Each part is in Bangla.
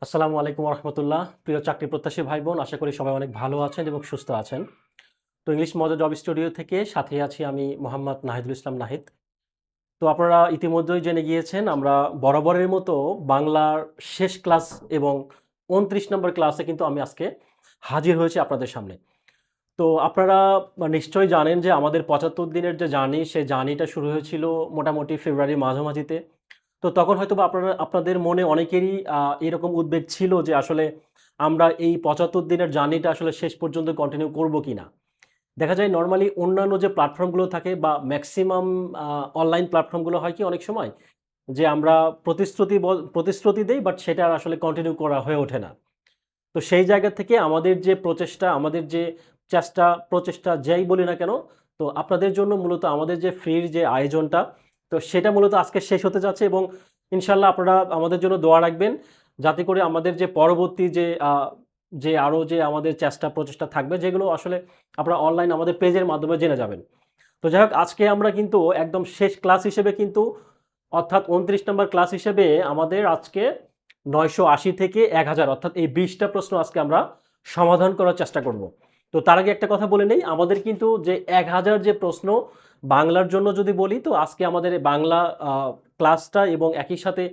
আসসালামু আলাইকুম রহমতুল্লাহ। প্রিয় চাকরি প্রত্যাশী ভাই বোন, আশা করি সবাই অনেক ভালো আছেন এবং সুস্থ আছেন। তো ইংলিশ মজা জব স্টুডিও থেকে সাথে আছি আমি মোহাম্মদ নাহিদুল ইসলাম নাহিদ। তো আপনারা ইতিমধ্যেই জেনে গিয়েছেন আমরা বরাবরের মতো বাংলার শেষ ক্লাস এবং ২৯ নম্বর ক্লাসে কিন্তু আমি আজকে হাজির হয়েছি আপনাদের সামনে। তো আপনারা নিশ্চয়ই জানেন যে আমাদের ৭৫ দিনের যে জার্নি, সেই জার্নিটা শুরু হয়েছিল মোটামুটি ফেব্রুয়ারির মাঝামাঝিতে। তো তখন হয়তোবা আপনাদের মনে অনেকেরই এরকম উদ্বেগ ছিল যে আসলে আমরা এই ৭৫ দিনের জার্নিটা আসলে শেষ পর্যন্ত কন্টিনিউ করব কিনা। দেখা যায় নরমালি অন্যান্য যে প্ল্যাটফর্মগুলো থাকে বা মেক্সিমাম আ অনলাইন প্ল্যাটফর্মগুলো হয় কি অনেক সময় যে আমরা প্রতিশ্রুতি দেই, বাট সেটা আর আসলে কন্টিনিউ করা হয়ে ওঠে না। তো সেই জায়গা থেকে আমাদের যে প্রচেষ্টা, আমাদের যে প্রচেষ্টা যাই বলি না কেন, তো আপনাদের জন্য মূলত আমাদের যে ফ্রির যে আয়োজনটা, তো সেটা মূলত আজকে শেষ হতে যাচ্ছে এবং ইনশাআল্লাহ আপনারা আমাদের জন্য দোয়া রাখবেন। যাতে করে আমাদের যে পরবর্তী যে আরো যে আমাদের প্রচেষ্টা থাকবে, যেগুলো আসলে আপনারা অনলাইন আমাদের পেজের মাধ্যমে জেনে যাবেন। তো যাই হোক, আজকে আমরা কিন্তু একদম শেষ ক্লাস হিসেবে কিন্তু অর্থাৎ ২৯ নম্বর ক্লাস হিসেবে আমাদের আজকে ৯৮০ থেকে ১০০০ অর্থাৎ এই ২০ টা প্রশ্ন আজকে আমরা সমাধান করার চেষ্টা করব। তো তার আগে একটা কথা বলে নেই, আমাদের কিন্তু যে ১০০০ যে প্রশ্ন বাংলার জন্য যদি বলি, তো আজকে আমাদের এই বাংলা আ ক্লাসটা এবং একই সাথে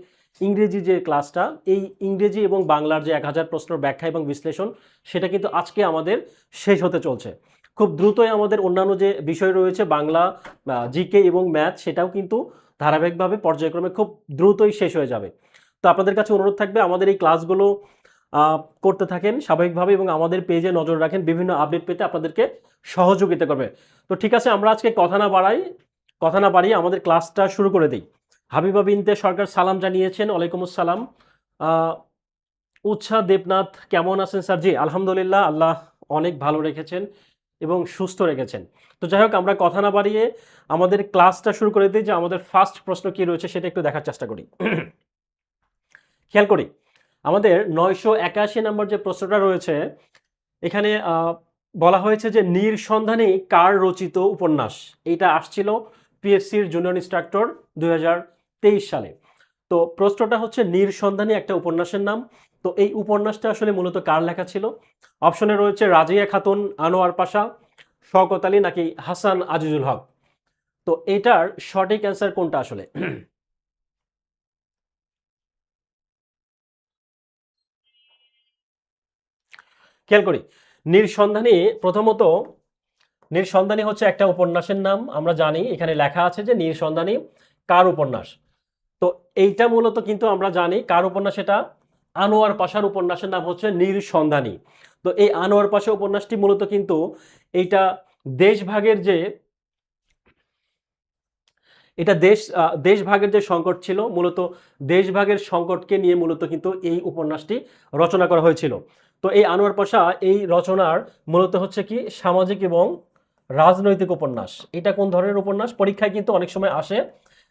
ইংরেজি যে ক্লাসটা, এই ইংরেজি এবং বাংলার যে ১০০০ প্রশ্নের ব্যাখ্যা এবং বিশ্লেষণ, সেটা কিন্তু আজকে আমাদের শেষ হতে চলছে। খুব দ্রুতই আমাদের অন্যান্য যে বিষয় রয়েছে বাংলা, জিকে এবং ম্যাথ, সেটাও কিন্তু ধারাবাহিকভাবে পর্যায়ক্রমে খুব দ্রুতই শেষ হয়ে যাবে। তো আপনাদের কাছে অনুরোধ থাকবে আমাদের এই ক্লাসগুলো আ করতে থাকেন স্বাভাবিকভাবে এবং আমাদের পেজে নজর রাখেন, বিভিন্ন আপডেট পেতে আপনাদেরকে সহযোগিতা করবে। তো ঠিক আছে, আমরা আজকে কথা না বাড়িয়ে আমাদের ক্লাসটা শুরু করে দেই। হাবিবা বিনতে সরকার সালাম জানিয়েছেন। ওয়ালাইকুম আসসালাম। আ উৎসা দেবনাথ কেমন আছেন স্যার? জি, আলহামদুলিল্লাহ, আল্লাহ অনেক ভালো রেখেছেন এবং সুস্থ রেখেছেন। তো যাই হোক, আমরা কথা না বাড়িয়ে আমাদের ক্লাসটা শুরু করে দেই যে আমাদের ফার্স্ট প্রশ্ন কি রয়েছে সেটা একটু দেখার চেষ্টা করি। খেয়াল করি। আমাদের ৯৮১ নম্বর যে প্রশ্নটা রয়েছে, এখানে বলা হয়েছে যে নির্সন্ধানী কার রচিত উপন্যাস? এইটা আসছিল পিএসসির জুনিয়র ইন্সট্রাক্টর ২০২৩ সালে। তো প্রশ্নটা হচ্ছে নির্সন্ধানী একটা উপন্যাসের নাম। তো এই উপন্যাসটা আসলে মূলত কার লেখা ছিল? অপশনে রয়েছে রাজিয়া খাতুন, আনোয়ার পাশা, শওকত আলী নাকি হাসান আজিজুল হক। তো এটার সঠিক অ্যান্সার কোনটা আসলে? খেয়াল করি। নির্সন্ধানী প্রথমত নির্সন্ধানী হচ্ছে একটা উপন্যাসের নাম। আমরা জানি এখানে লেখা আছে যে নির্সন্ধানী কার উপন্যাস। তো এইটা মূলত কিন্তু আমরা জানি কার উপন্যাস এটা? আনোয়ার পাশার উপন্যাসের নাম হচ্ছে নির্সন্ধানী। তো এই আনোয়ার পাশা উপন্যাসটি মূলত কিন্তু এইটা দেশভাগের যে এটা দেশভাগের যে সংকট ছিল, মূলত দেশভাগের সংকটকে নিয়ে মূলত কিন্তু এই উপন্যাসটি রচনা করা হয়েছিল। তো এই আনোয়ার পাশা এই রচনার মূলত হচ্ছে কি সামাজিক এবং রাজনৈতিক উপন্যাস। এটা কোন ধরনের উপন্যাস? পরীক্ষায় কিন্তু অনেক সময় আসে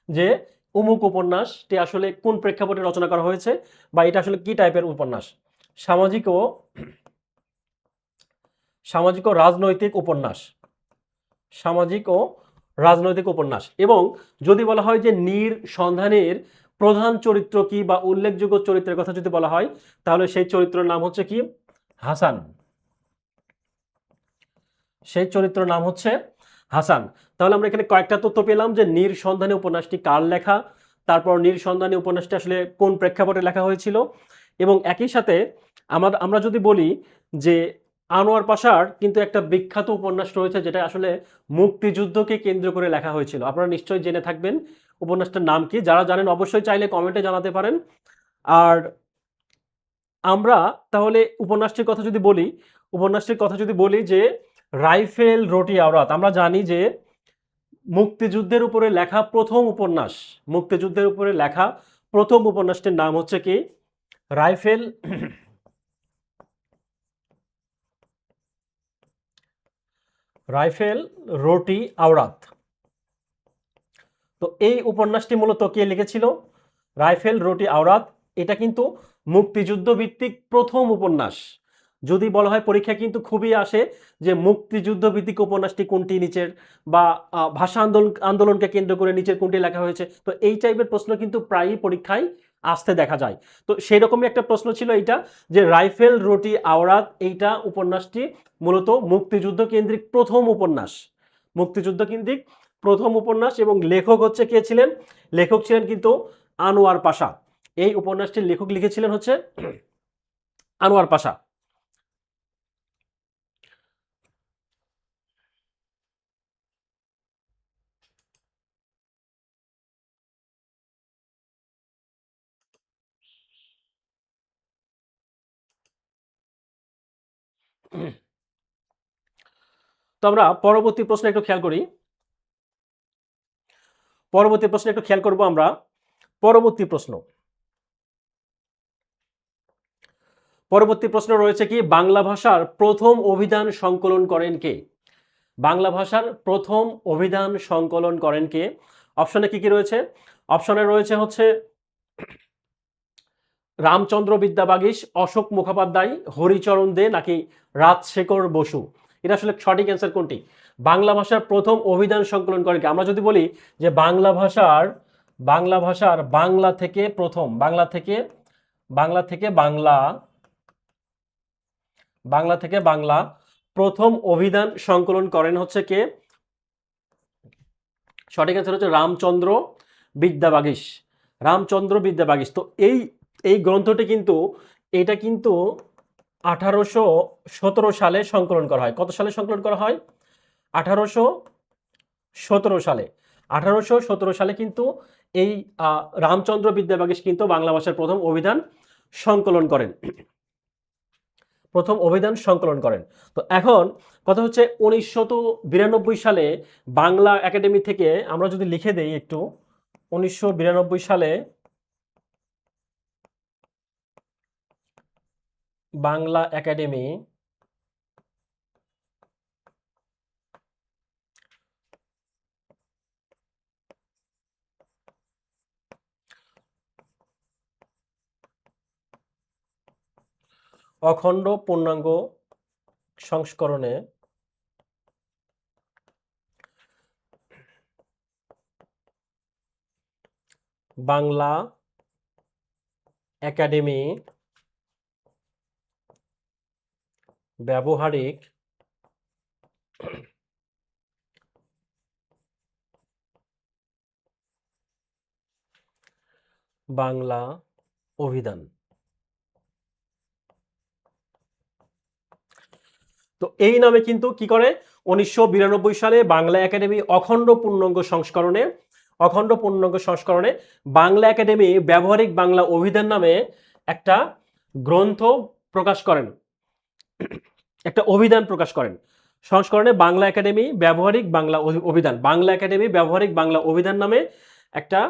যে অমুক উপন্যাসটি আসলে কোন প্রেক্ষাপটে রচনা করা হয়েছে বা এটা আসলে কি টাইপের উপন্যাস? সামাজিক ও সামাজিক ও রাজনৈতিক উপন্যাস। সামাজিক ও রাজনৈতিক উপন্যাস। এবং যদি বলা হয় যে সন্ধানের প্রধান চরিত্র কি বা উল্লেখযোগ্য চরিত্রের কথা যদি বলা হয়, তাহলে সেই চরিত্রের নাম হচ্ছে কি? হাসান। সেই চরিত্রের নাম হচ্ছে হাসান। তাহলে আমরা এখানে কয়েকটা তথ্য পেলাম যে সন্ধানী উপন্যাসটি কার লেখা, তারপর সন্ধানী উপন্যাসটি আসলে কোন প্রেক্ষাপটে লেখা হয়েছিল এবং একই সাথে আমরা যদি বলি যে আনোয়ার পাশার কিন্তু একটা বিখ্যাত উপন্যাস রয়েছে যেটা আসলে মুক্তিযুদ্ধকে কেন্দ্র করে লেখা হয়েছিল। আপনারা নিশ্চয়ই জেনে থাকবেন উপন্যাসটার নাম কি? যারা জানেন অবশ্যই চাইলে কমেন্টে জানাতে পারেন। আর আমরা তাহলে উপন্যাসটির কথা যদি বলি যে রাইফেল রোটি আওরাত। আমরা জানি যে মুক্তিযুদ্ধের উপরে লেখা ১ম উপন্যাস, মুক্তিযুদ্ধের উপরে লেখা ১ম উপন্যাসটির নাম হচ্ছে কি? রাইফেল রাইফেল রোটি আওরাত। তো এই উপন্যাসটি মূলত কে লিখেছিল? রাইফেল রোটি আওরাত। এটা কিন্তু মুক্তিযুদ্ধ ভিত্তিক ১ম উপন্যাস। যদি বলা হয় পরীক্ষায় কিন্তু খুবই আসে যে মুক্তিযুদ্ধ ভিত্তিক উপন্যাসটি কোনটি নিচের, বা ভাষা আন্দোলনকে কেন্দ্র করে নিচের কোনটি লেখা হয়েছে। তো এই টাইপের প্রশ্ন কিন্তু প্রায়ই পরীক্ষায় আসতে দেখা যায়। তো সেই রকমই একটা প্রশ্ন ছিল এইটা, যে রাইফেল রুটি আওরাত, এইটা উপন্যাসটি মূলত মুক্তিযুদ্ধ কেন্দ্রিক প্রথম উপন্যাস, মুক্তিযুদ্ধ কেন্দ্রিক প্রথম উপন্যাস, এবং লেখক হচ্ছে কে ছিলেন? লেখক ছিলেন কিন্তু আনোয়ার পাশা। এই উপন্যাসটির লেখক লিখেছিলেন হচ্ছে আনোয়ার পাশা। তো আমরা পরবর্তী প্রশ্নে একটু খেয়াল করি। পরবর্তী প্রশ্নে একটু খেয়াল করব আমরা। পরবর্তী প্রশ্ন, পরবর্তী প্রশ্ন রয়েছে কি, বাংলা ভাষার প্রথম অভিধান সংকলন করেন কে? বাংলা ভাষার প্রথম অভিধান সংকলন করেন কে? অপশনে কি কি রয়েছে? অপশনে রয়েছে হচ্ছে রামচন্দ্র বিদ্যাবাগীশ, অশোক মুখোপাধ্যায়, হরিচরণ দে, নাকি রাজশেখর বসু। এটা আসলে সঠিক অ্যান্সার কোনটি? বাংলা ভাষার প্রথম অভিধান সংকলন করেন কে? আমরা যদি বলি যে বাংলা ভাষার বাংলা থেকে প্রথম, বাংলা প্রথম অভিধান সংকলন করেন হচ্ছে কে? সঠিক অ্যান্সার হচ্ছে রামচন্দ্র বিদ্যাবাগীশ। রামচন্দ্র বিদ্যাবাগীশ। তো এই গ্রন্থটি কিন্তু, এটা কিন্তু 1817 সালে সংকলন করা হয়। কত সালে সংকলন করা হয়? 1817 সালে। 1817 সালে কিন্তু এই রামচন্দ্র বিদ্যাবাগীশ কিন্তু বাংলা ভাষার প্রথম অভিধান সংকলন করেন, প্রথম অভিধান সংকলন করেন। তো এখন কথা হচ্ছে 1992 সালে বাংলা একাডেমি থেকে আমরা যদি লিখে দেই একটু, 1992 সালে বাংলা একাডেমি অখণ্ড পূর্ণাঙ্গ সংস্করণে বাংলা একাডেমি ব্যবহারিক বাংলা অভিধান। তো এই নামে কিন্তু কি করে, 1992 সালে বাংলা একাডেমি অখণ্ড পূর্ণাঙ্গ সংস্করণে বাংলা একাডেমি ব্যবহারিক বাংলা অভিধান নামে একটা গ্রন্থ প্রকাশ করেন, একটা অভিধান প্রকাশ করেন। সংস্করণে বাংলা একাডেমি ব্যবহারিক বাংলা অভিধান, বাংলা একাডেমি ব্যবহারিক বাংলা অভিধান নামে একটা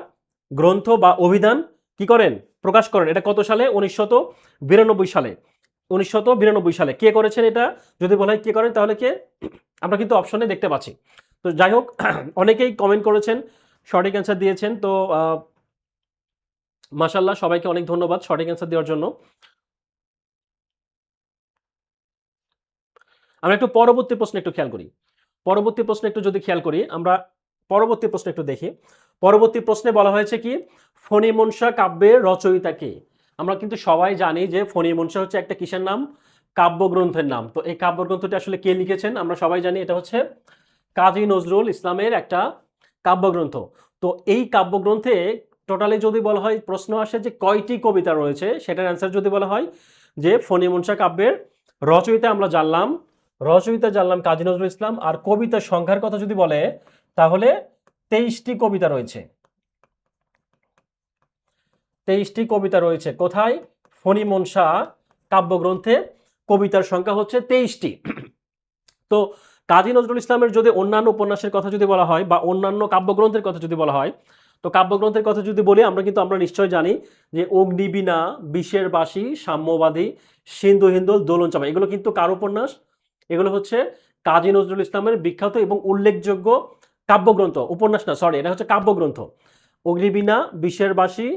গ্রন্থ বা অভিধান কি করেন, প্রকাশ করেন। এটা কত সালে? 1992 সালে। 1992 সালে কে করেছেন এটা? যদি বলা হয় কে করেন, তাহলে কে? আমরা কিন্তু অপশনে দেখতে পাচ্ছি। তো যাই হোক, অনেকেই কমেন্ট করেছেন, সঠিক অ্যান্সার দিয়েছেন। তো মাশাআল্লাহ, সবাইকে অনেক ধন্যবাদ সঠিক অ্যান্সার দেওয়ার জন্য। আমরা একটু পরবর্তী প্রশ্নে একটু খেয়াল করি। পরবর্তী প্রশ্নে একটু যদি খেয়াল করি আমরা, পরবর্তী প্রশ্নে একটু দেখি। পরবর্তী প্রশ্নে বলা হয়েছে কি, ফণিমনসা কাব্যের রচয়িতা কে? আমরা কিন্তু সবাই জানি যে ফণিমনসা হচ্ছে একটা কিসের নাম? কাব্যগ্রন্থের নাম। তো এই কাব্যগ্রন্থটি আসলে কে লিখেছেন? আমরা সবাই জানি এটা হচ্ছে কাজী নজরুল ইসলামের একটা কাব্যগ্রন্থ। তো এই কাব্যগ্রন্থে টোটালি যদি বলা হয়, প্রশ্ন আসে যে কয়টি কবিতা রয়েছে, সেটার অ্যান্সার যদি বলা হয় যে ফণিমনসা কাব্যের রচয়িতা জানলাম কাজী নজরুল ইসলাম, আর কবিতার সংখ্যার কথা যদি বলে তাহলে 23টি কবিতা রয়েছে। 23টি কবিতা রয়েছে কোথায়? ফণিমনসা কাব্যগ্রন্থে কবিতার সংখ্যা হচ্ছে 23টি। তো কাজী নজরুল ইসলামের যদি অন্যান্য উপন্যাসের কথা যদি বলা হয় বা অন্যান্য কাব্যগ্রন্থের কথা যদি বলা হয়, তো কাব্যগ্রন্থের কথা যদি বলি আমরা নিশ্চয় জানি যে অগ্নিবীণা, বিষের বাঁশি, সাম্যবাদী, সিন্ধু হিন্দোল, দোলন চাঁপা, এগুলো কিন্তু কার উপন্যাস? এগুলো হচ্ছে কাজী নজরুল ইসলামের বিখ্যাত এবং উল্লেখযোগ্য কাব্যগ্রন্থ। উপন্যাস না, সরি, এটা হচ্ছে কাব্যগ্রন্থ। অগ্নিবীণা, বিষের বাঁশি,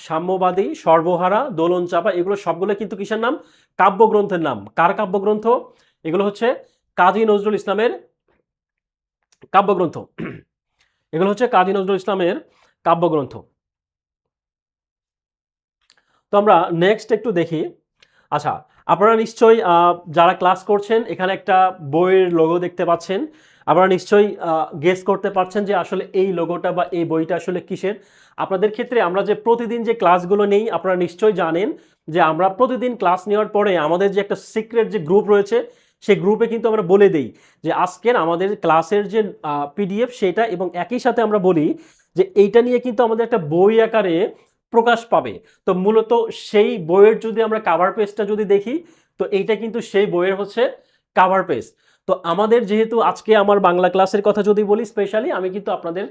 সাম্যবাদী, সর্বহারা, দোলন চাঁপা, এগুলো সবগুলো কিন্তু কিসের নাম? কাব্যগ্রন্থের নাম। কার কাব্যগ্রন্থ? এগুলো হচ্ছে কাজী নজরুল ইসলামের কাব্যগ্রন্থ। এগুলো হচ্ছে কাজী নজরুল ইসলামের কাব্যগ্রন্থ। তো আমরা নেক্সট একটু দেখি। আচ্ছা, আপনারা নিশ্চয়ই যারা ক্লাস করছেন এখানে একটা বইয়ের লোগো দেখতে পাচ্ছেন। আপনারা নিশ্চয়ই গেস করতে পারছেন যে আসলে এই লোগোটা বা এই বইটা আসলে কিসের। আপনাদের ক্ষেত্রে আমরা যে প্রতিদিন যে ক্লাসগুলো নেই আপনারা নিশ্চয়ই জানেন যে আমরা প্রতিদিন ক্লাস নেওয়ার পরে আমাদের যে একটা সিক্রেট যে গ্রুপ রয়েছে সেই গ্রুপে কিন্তু আমরা বলে দেই যে আজকের আমাদের ক্লাসের যে পিডিএফ সেটা, এবং একই সাথে আমরা বলি যে এইটা নিয়ে কিন্তু আমাদের একটা বই আকারে প্রকাশ পাবে। তো মূলত সেই বইয়ের যদি আমরা কাভার পেজটা যদি দেখি, তো এইটা কিন্তু সেই বইয়ের হচ্ছে কাভার পেজ। তো আমাদের যেহেতু আজকে আমার বাংলা ক্লাসের কথা যদি বলি, স্পেশালি আমি কিন্তু আপনাদের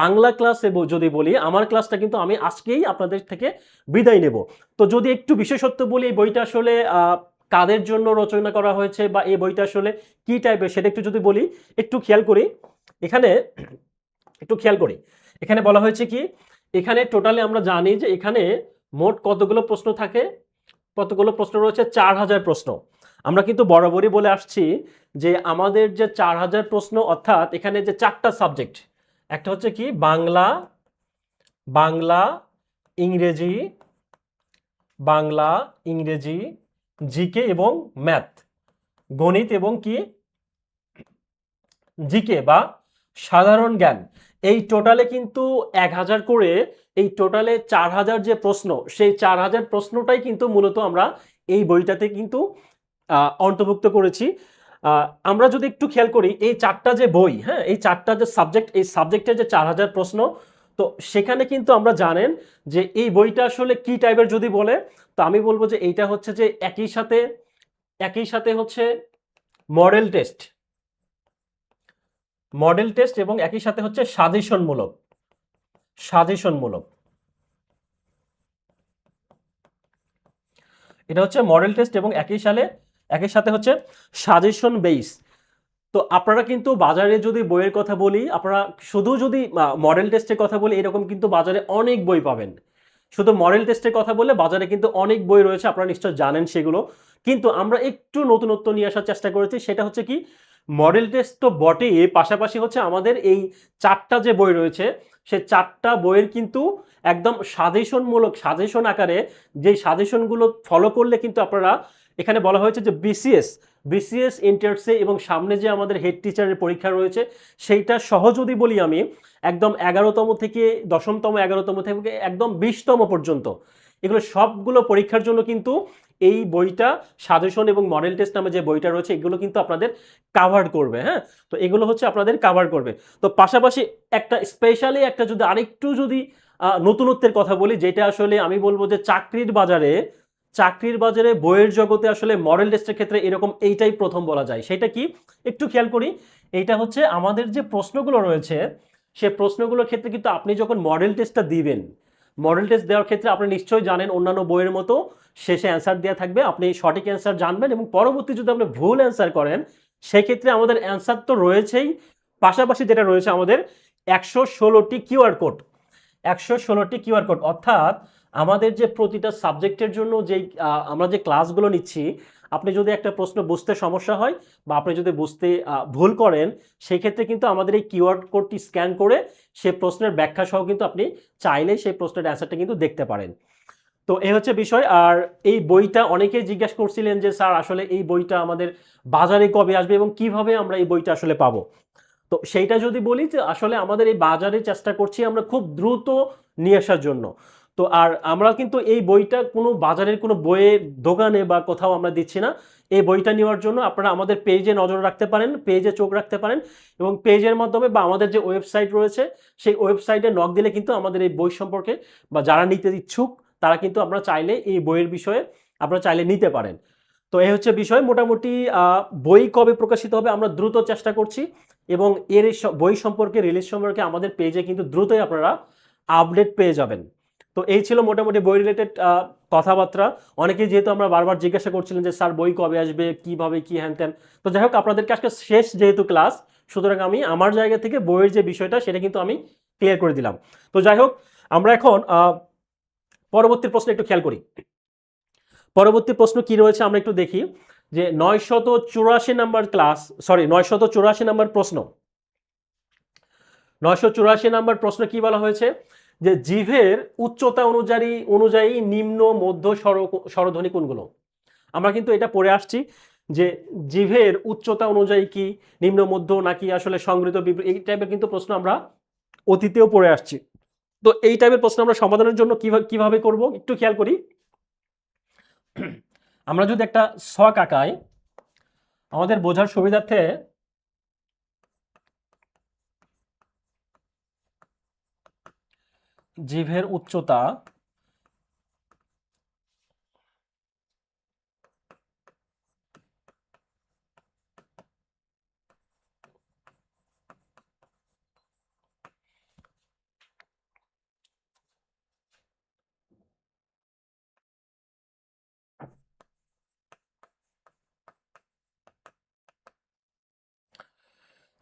বাংলা ক্লাসে যদি বলি আমার ক্লাসটা কিন্তু আমি আজকেই আপনাদের থেকে বিদায় নেব। তো যদি একটু বিশেষত্ব বলি, এই বইটা আসলে কাদের জন্য রচনা করা হয়েছে বা এই বইটা আসলে কি টাইপের সেটা একটু যদি বলি, একটু খেয়াল করি। এখানে একটু খেয়াল করি, এখানে বলা হয়েছে কি, এখানে টোটালি আমরা জানি যে এখানে মোট কতগুলো প্রশ্ন থাকে, কতগুলো প্রশ্ন রয়েছে, 4000 প্রশ্ন। আমরা কিন্তু বরাবরই বলে আসছি যে আমাদের যে 4000 প্রশ্ন, অর্থাৎ এখানে যে 4টা সাবজেক্ট, একটা হচ্ছে কি বাংলা, বাংলা ইংরেজি, বাংলা ইংরেজি, জিকে এবং ম্যাথ, গণিত এবং কি জিকে বা সাধারণ জ্ঞান। এই টোটালে কিন্তু 1000 করে, এই টোটালে 4000 যে প্রশ্ন, সেই 4000 প্রশ্নটাই কিন্তু মূলত আমরা এই বইটাতে কিন্তু অন্তর্ভুক্ত করেছি। আমরা যদি একটু খেয়াল করি এই 4টা যে বই, হ্যাঁ, এই 4টা যে সাবজেক্ট, এই সাবজেক্টের যে 4000 প্রশ্ন, তো সেখানে কিন্তু আমরা জানেন যে এই বইটা আসলে কি টাইপের যদি বলে, তো আমি বলবো যে এইটা হচ্ছে যে একই সাথে হচ্ছে মডেল টেস্ট, মডেল টেস্ট এবং একই সাথে হচ্ছে সাজেশনমূলক, সাজেশনমূলক। এটা হচ্ছে মডেল টেস্ট এবং একই সাথে হচ্ছে সাজেশন বেস। তো আপনারা কিন্তু বাজারে যদি বইয়ের কথা বলি, আপনারা শুধু যদি মডেল টেস্টের কথা বলি, এরকম কিন্তু বাজারে অনেক বই পাবেন। শুধু মডেল টেস্টের কথা বললে বাজারে কিন্তু অনেক বই রয়েছে, আপনারা নিশ্চয় জানেন সেগুলো। কিন্তু আমরা একটু নতুনত্ব নিয়ে আসার চেষ্টা করেছি, সেটা হচ্ছে কি, মডেল টেস্ট তো বটেই, পাশাপাশি হচ্ছে আমাদের এই 4টা যে বই রয়েছে সে 4টা বইয়ের কিন্তু একদম সাজেশনমূলক, সাজেশন আকারে, যেই সাজেশনগুলো ফলো করলে কিন্তু আপনারা, এখানে বলা হয়েছে যে বিসিএস ইন্টার্সে এবং সামনে যে আমাদের হেড টিচারের পরীক্ষা রয়েছে সেইটা সহ যদি বলি আমি, একদম 11তম থেকে 10তম, 11তম থেকে একদম 20তম পর্যন্ত, এগুলো সবগুলো পরীক্ষার জন্য কিন্তু এই বইটা, সাজেশন এবং মডেল টেস্ট নামে যে বইটা রয়েছে এগুলো কিন্তু আপনাদের কাভার করবে। হ্যাঁ, তো এগুলো হচ্ছে আপনাদের কাভার করবে। তো পাশাপাশি একটা স্পেশালি একটা যদি আরেকটু যদি নতুনত্বের কথা বলি, যেটা আসলে আমি বলবো যে চাকরির বাজারে বইয়ের জগতে আসলে মডেল টেস্টের ক্ষেত্রে এরকম এইটাই প্রথম বলা যায়। সেটা কি, একটু খেয়াল করি। এইটা হচ্ছে আমাদের যে প্রশ্নগুলো রয়েছে সে প্রশ্নগুলোর ক্ষেত্রে কিন্তু আপনি যখন মডেল টেস্টটা দিবেন, মডেল টেস্ট দেওয়ার ক্ষেত্রে আপনি নিশ্চয়ই জানেন অন্যান্য বইয়ের মতো শেষে অ্যান্সার দেওয়া থাকবে, আপনি সঠিক অ্যান্সার জানবেন এবং পরবর্তী যদি আপনি ভুল অ্যান্সার করেন সেক্ষেত্রে আমাদের অ্যান্সার তো রয়েছেই, পাশাপাশি যেটা রয়েছে আমাদের 116টি কিউআর কোড, 116টি কিউআর কোড, অর্থাৎ আমাদের যে প্রতিটা সাবজেক্টের জন্য যেই আমরা যে ক্লাসগুলো নিচ্ছি, আপনি যদি একটা প্রশ্ন বুঝতে সমস্যা হয় বা আপনি যদি বুঝতে ভুল করেন, সেই ক্ষেত্রে কিন্তু আমাদের এই কিউআর কোডটি স্ক্যান করে সেই প্রশ্নের ব্যাখ্যা সহ কিন্তু আপনি চাইলেই সেই প্রশ্নের অ্যান্সারটা কিন্তু দেখতে পারেন। তো এই হচ্ছে বিষয়। আর এই বইটা অনেকেই জিজ্ঞাসা করছিলেন যে স্যার আসলে এই বইটা আমাদের বাজারে কবে আসবে এবং কিভাবে আমরা এই বইটা আসলে পাবো। তো সেইটা যদি বলি যে আসলে আমাদের এই বাজারে চেষ্টা করছি আমরা খুব দ্রুত নিয়ে আসার জন্য। তো আর আমরা কিন্তু এই বইটা কোনো বাজারের কোনো বইয়ের দোকানে বা কোথাও আমরা দিচ্ছি না। এই বইটা নেওয়ার জন্য আপনারা আমাদের পেজে নজর রাখতে পারেন, পেজে চোখ রাখতে পারেন এবং পেজের মাধ্যমে বা আমাদের যে ওয়েবসাইট রয়েছে সেই ওয়েবসাইটে নক দিলে কিন্তু আমাদের এই বই সম্পর্কে বা যারা নিতে ইচ্ছুক তারা কিন্তু আপনারা চাইলে এই বইয়ের বিষয়ে আপনারা চাইলে নিতে পারেন। তো এই হচ্ছে বিষয়। মোটামুটি বই কবে প্রকাশিত হবে আমরা দ্রুত চেষ্টা করছি এবং এর বই সম্পর্কে, রিলিজ সম্পর্কে আমাদের পেজে কিন্তু দ্রুতই আপনারা আপডেট পেয়ে যাবেন। তো এই ছিল মোটামুটি বই রিলেটেড কথাবার্তা। অনেকেই যেহেতু আমরা বারবার জিজ্ঞাসা করছিলেন যে স্যার বই কবে আসবে, কিভাবে কি হ্যান ত্যান। তো যাই হোক, আপনাদেরকে আজকে শেষ যেহেতু ক্লাস, সুতরাং আমি আমার জায়গা থেকে বইয়ের যে বিষয়টা সেটা কিন্তু আমি ক্লিয়ার করে দিলাম। তো যাই হোক, আমরা এখন পরবর্তী প্রশ্ন একটু খেয়াল করি। পরবর্তী প্রশ্ন কি রয়েছে আমরা একটু দেখি যে 984 নাম্বার ক্লাস, সরি 984 নাম্বার প্রশ্ন, 984 নাম্বার প্রশ্ন কি বলা হয়েছে যে জিভের উচ্চতা অনুযায়ী অনুযায়ী নিম্ন মধ্য স্বরধ্বনি কোনগুলো? আমরা কিন্তু এটা পড়ে আসছি যে জিভের উচ্চতা অনুযায়ী কি নিম্ন মধ্য নাকি আসলে সংগৃহীত এই টাইপের কিন্তু প্রশ্ন আমরা অতীতেও পড়ে আসছি। তো এই টাইপের প্রশ্ন আমরা সমাধানের জন্য কিভাবে করব একটু খেয়াল করি। আমরা যদি একটা ছক আঁকাই আমাদের বোঝার সুবিধার্থে জিভের উচ্চতা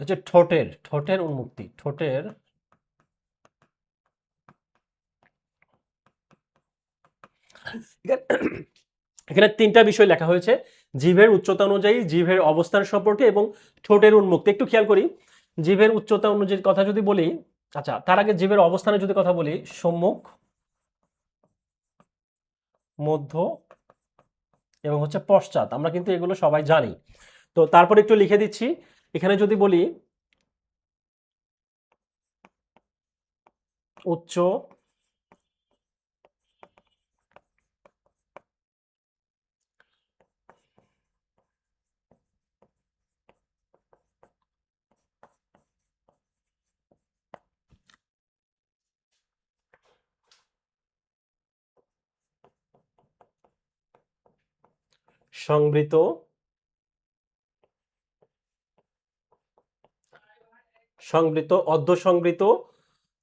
হচ্ছে ঠোঁটের উন্মুক্তি এখানে তিনটা বিষয় লেখা হয়েছে, জিভের উচ্চতা অনুযায়ী, জিভের অবস্থান সম্পর্কে এবং ঠোঁটের উন্মুক্তি। একটু খেয়াল করি, জিভের উচ্চতা অনুযায়ী কথা যদি বলি, আচ্ছা তার আগে জিভের অবস্থানে যদি কথা বলি, সম্মুখ, মধ্য এবং হচ্ছে পশ্চাৎ, আমরা কিন্তু এগুলো সবাই জানি। তো তারপর একটু লিখে দিচ্ছি, এখানে যদি বলি উচ্চ, সংবৃত, অর্ধ সংবৃত,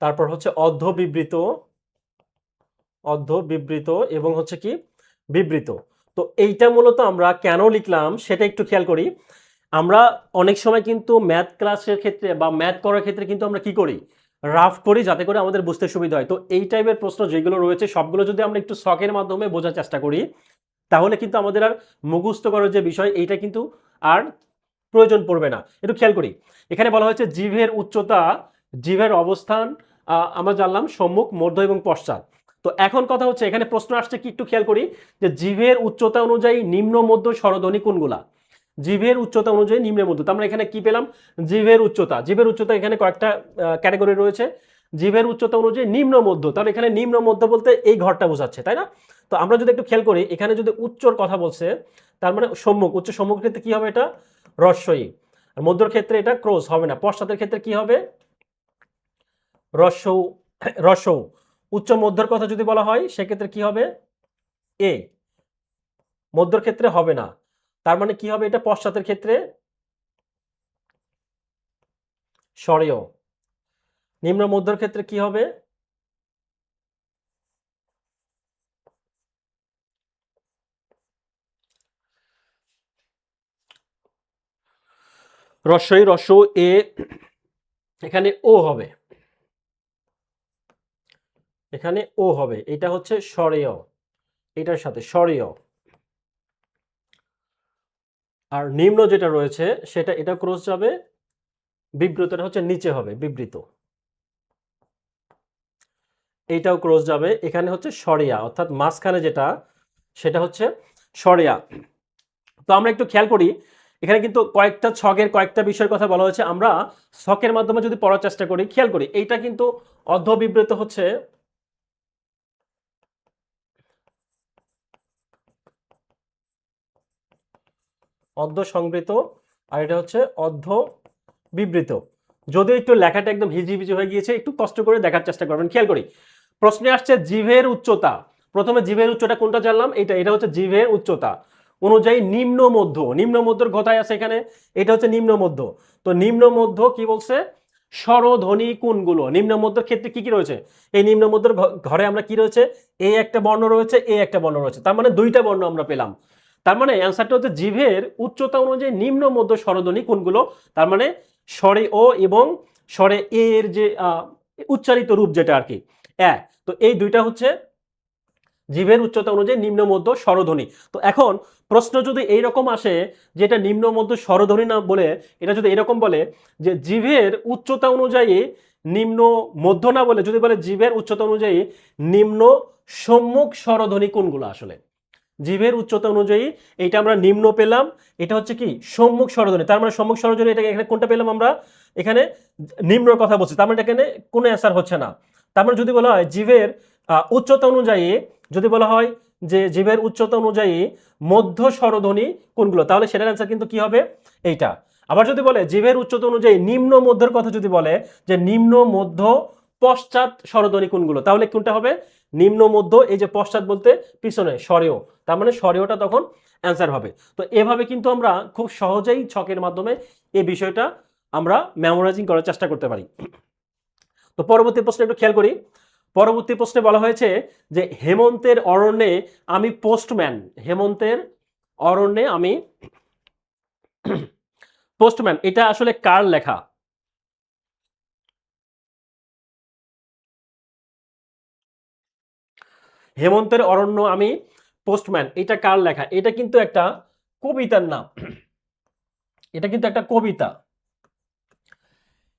তারপর হচ্ছে অর্ধ বিবৃত এবং হচ্ছে কি বিবৃত। তো এইটা মূলত আমরা কেন লিখলাম সেটা একটু খেয়াল করি। আমরা অনেক সময় কিন্তু ম্যাথ ক্লাসের ক্ষেত্রে বা ম্যাথ করার ক্ষেত্রে কিন্তু আমরা কি করি, রাফ করি যাতে করে আমাদের বুঝতে সুবিধা হয়। তো এই টাইপের প্রশ্ন যেগুলো রয়েছে সবগুলো যদি আমরা একটু শখের মাধ্যমে বোঝার চেষ্টা করি তাহলে কিন্তু আমাদের আর মুখস্থ করার যে বিষয় এইটা কিন্তু আর প্রয়োজন পড়বে না। একটু খেয়াল করি, এখানে বলা হয়েছে জিভের উচ্চতা, জিভের অবস্থান আমরা জানলাম সম্মুখ, মধ্য এবং পশ্চাৎ। তো এখন কথা হচ্ছে এখানে প্রশ্ন আসছে কি একটু খেয়াল করি যে জিভের উচ্চতা অনুযায়ী নিম্ন মধ্য স্বরধ্বনি কোনগুলা? জিভের উচ্চতা অনুযায়ী নিম্ন মধ্য, তো আমরা এখানে কি পেলাম, জিভের উচ্চতা এখানে কয়েকটা ক্যাটাগরি রয়েছে। জিভের উচ্চতা অনুযায়ী নিম্ন মধ্য, তাহলে এখানে নিম্ন মধ্য বলতে এই ঘরটা বোঝাচ্ছে, তাই না? তো আমরা যদি একটু খেয়াল করি এখানে যদি উচ্চর কথা বলছে তার মানে সম্মুখ, উচ্চ সম্মুখের ক্ষেত্রে কি হবে, এটা রস্বই। আর মধ্যর ক্ষেত্রে এটা ক্রস হবে না। পশ্চাতের ক্ষেত্রে কি হবে, রস্যৌ, রস্যৌ। উচ্চ মধ্যর কথা যদি বলা হয় সেক্ষেত্রে কি হবে, এ। মধ্যর ক্ষেত্রে হবে না, তার মানে কি হবে, এটা পশ্চাতের ক্ষেত্রে স্বরেয়। নিম্ন মধ্যর ক্ষেত্রে কি হবে, রস্বই, রস্য এ, এখানে ও হবে, এখানে ও হবে, এটা হচ্ছে স্বরেয়, এটার সাথে স্বরেয়। আর নিম্ন যেটা রয়েছে সেটা এটা ক্রস যাবে, বিবৃতটা হচ্ছে নিচে হবে, বিবৃত। এইটাও ক্রস যাবে, এখানে হচ্ছে স্বরিয়া, অর্থাৎ মাঝখানে যেটা সেটা হচ্ছে স্বরিয়া। তো আমরা একটু খেয়াল করি এখানে কিন্তু কয়েকটা ছকের কয়েকটা বিষয়ের কথা বলা হয়েছে, আমরা ছকের মাধ্যমে যদি পড়ার চেষ্টা করি, খেয়াল করি এইটা কিন্তু অর্ধ বিবৃত হচ্ছে অর্ধ সংবৃত, আর এটা হচ্ছে অর্ধ বিবৃত। যদিও একটু লেখাটা একদম হিজিবিজি হয়ে গিয়েছে, একটু কষ্ট করে দেখার চেষ্টা করবেন। খেয়াল করি প্রশ্নে আসছে জিভের উচ্চতা, প্রথমে জিভের উচ্চতা কোনটা জানলাম, এটা হচ্ছে জিভের উচ্চতা অনুযায়ী নিম্ন মধ্য, নিম্ন মধ্যর কথায় আছে এখানে, এটা হচ্ছে নিম্ন মধ্য। তো নিম্ন মধ্য কি বলছে, স্বরধ্বনি কোনগুলো, নিম্ন মধ্যের ক্ষেত্রে কি কি রয়েছে, এই নিম্ন মধ্যের ঘরে আমরা কি রয়েছে, এ একটা বর্ণ রয়েছে, এ একটা বর্ণ রয়েছে, তার মানে দুইটা বর্ণ আমরা পেলাম। তার মানে অ্যান্সারটা হচ্ছে জিভের উচ্চতা অনুযায়ী নিম্ন মধ্য স্বরধ্বনি কোনগুলো, তার মানে স্বরে ও এবং স্বরে এ এর যে উচ্চারিত রূপ যেটা আর কি, তো এই দুইটা হচ্ছে জিভের উচ্চতা অনুযায়ী নিম্ন মধ্য স্বরধ্বনি। তো এখন প্রশ্ন যদি এইরকম আসে যে এটা নিম্ন মধ্য স্বরধ্বনি না বলে এটা যদি এরকম বলে যে জিভের উচ্চতা অনুযায়ী নিম্ন মধ্য না বলে যদি বলে জীবের উচ্চতা অনুযায়ী নিম্ন সম্মুখ স্বরধ্বনি কোনগুলো আসলে জীবের উচ্চতা অনুযায়ী এইটা আমরা নিম্ন পেলাম, এটা হচ্ছে কি সম্মুখ স্বরধ্বনি, তার মানে সম্মুখ স্বরধ্বনি এটা এখানে কোনটা পেলাম আমরা এখানে নিম্নর কথা বলছি, তার মানে এখানে কোনো অ্যান্সার হচ্ছে না। তার মানে যদি বলা হয় জীবের উচ্চতা অনুযায়ী, যদি বলা হয় যে জীবের উচ্চতা অনুযায়ী মধ্য স্বরধ্বনি কোনগুলো, তাহলে সেটার অ্যান্সার কিন্তু কি হবে এইটা। আবার যদি বলে জীবের উচ্চতা অনুযায়ী নিম্ন মধ্যের কথা যদি বলে যে নিম্ন মধ্য পশ্চাৎ স্বরধ্বনি কোনগুলো, তাহলে কোনটা হবে নিম্ন মধ্য, এই যে পশ্চাৎ বলতে পিছনে স্বরেও, তার মানে স্বরেওটা তখন অ্যান্সার হবে। তো এভাবে কিন্তু আমরা খুব সহজেই ছকের মাধ্যমে এই বিষয়টা আমরা মেমোরাইজিং করার চেষ্টা করতে পারি। তো পরবর্তী প্রশ্ন একটু খেয়াল করি। পরবর্তী প্রশ্নে বলা হয়েছে যে হেমন্তের অরণ্যে আমি পোস্টম্যান, হেমন্তের অরণ্যে আমি পোস্টম্যান, এটা আসলে কার লেখা? হেমন্তের অরণ্য আমি পোস্টম্যান, এটা কার লেখা? এটা কিন্তু একটা কবিতার নাম, এটা কিন্তু একটা কবিতা।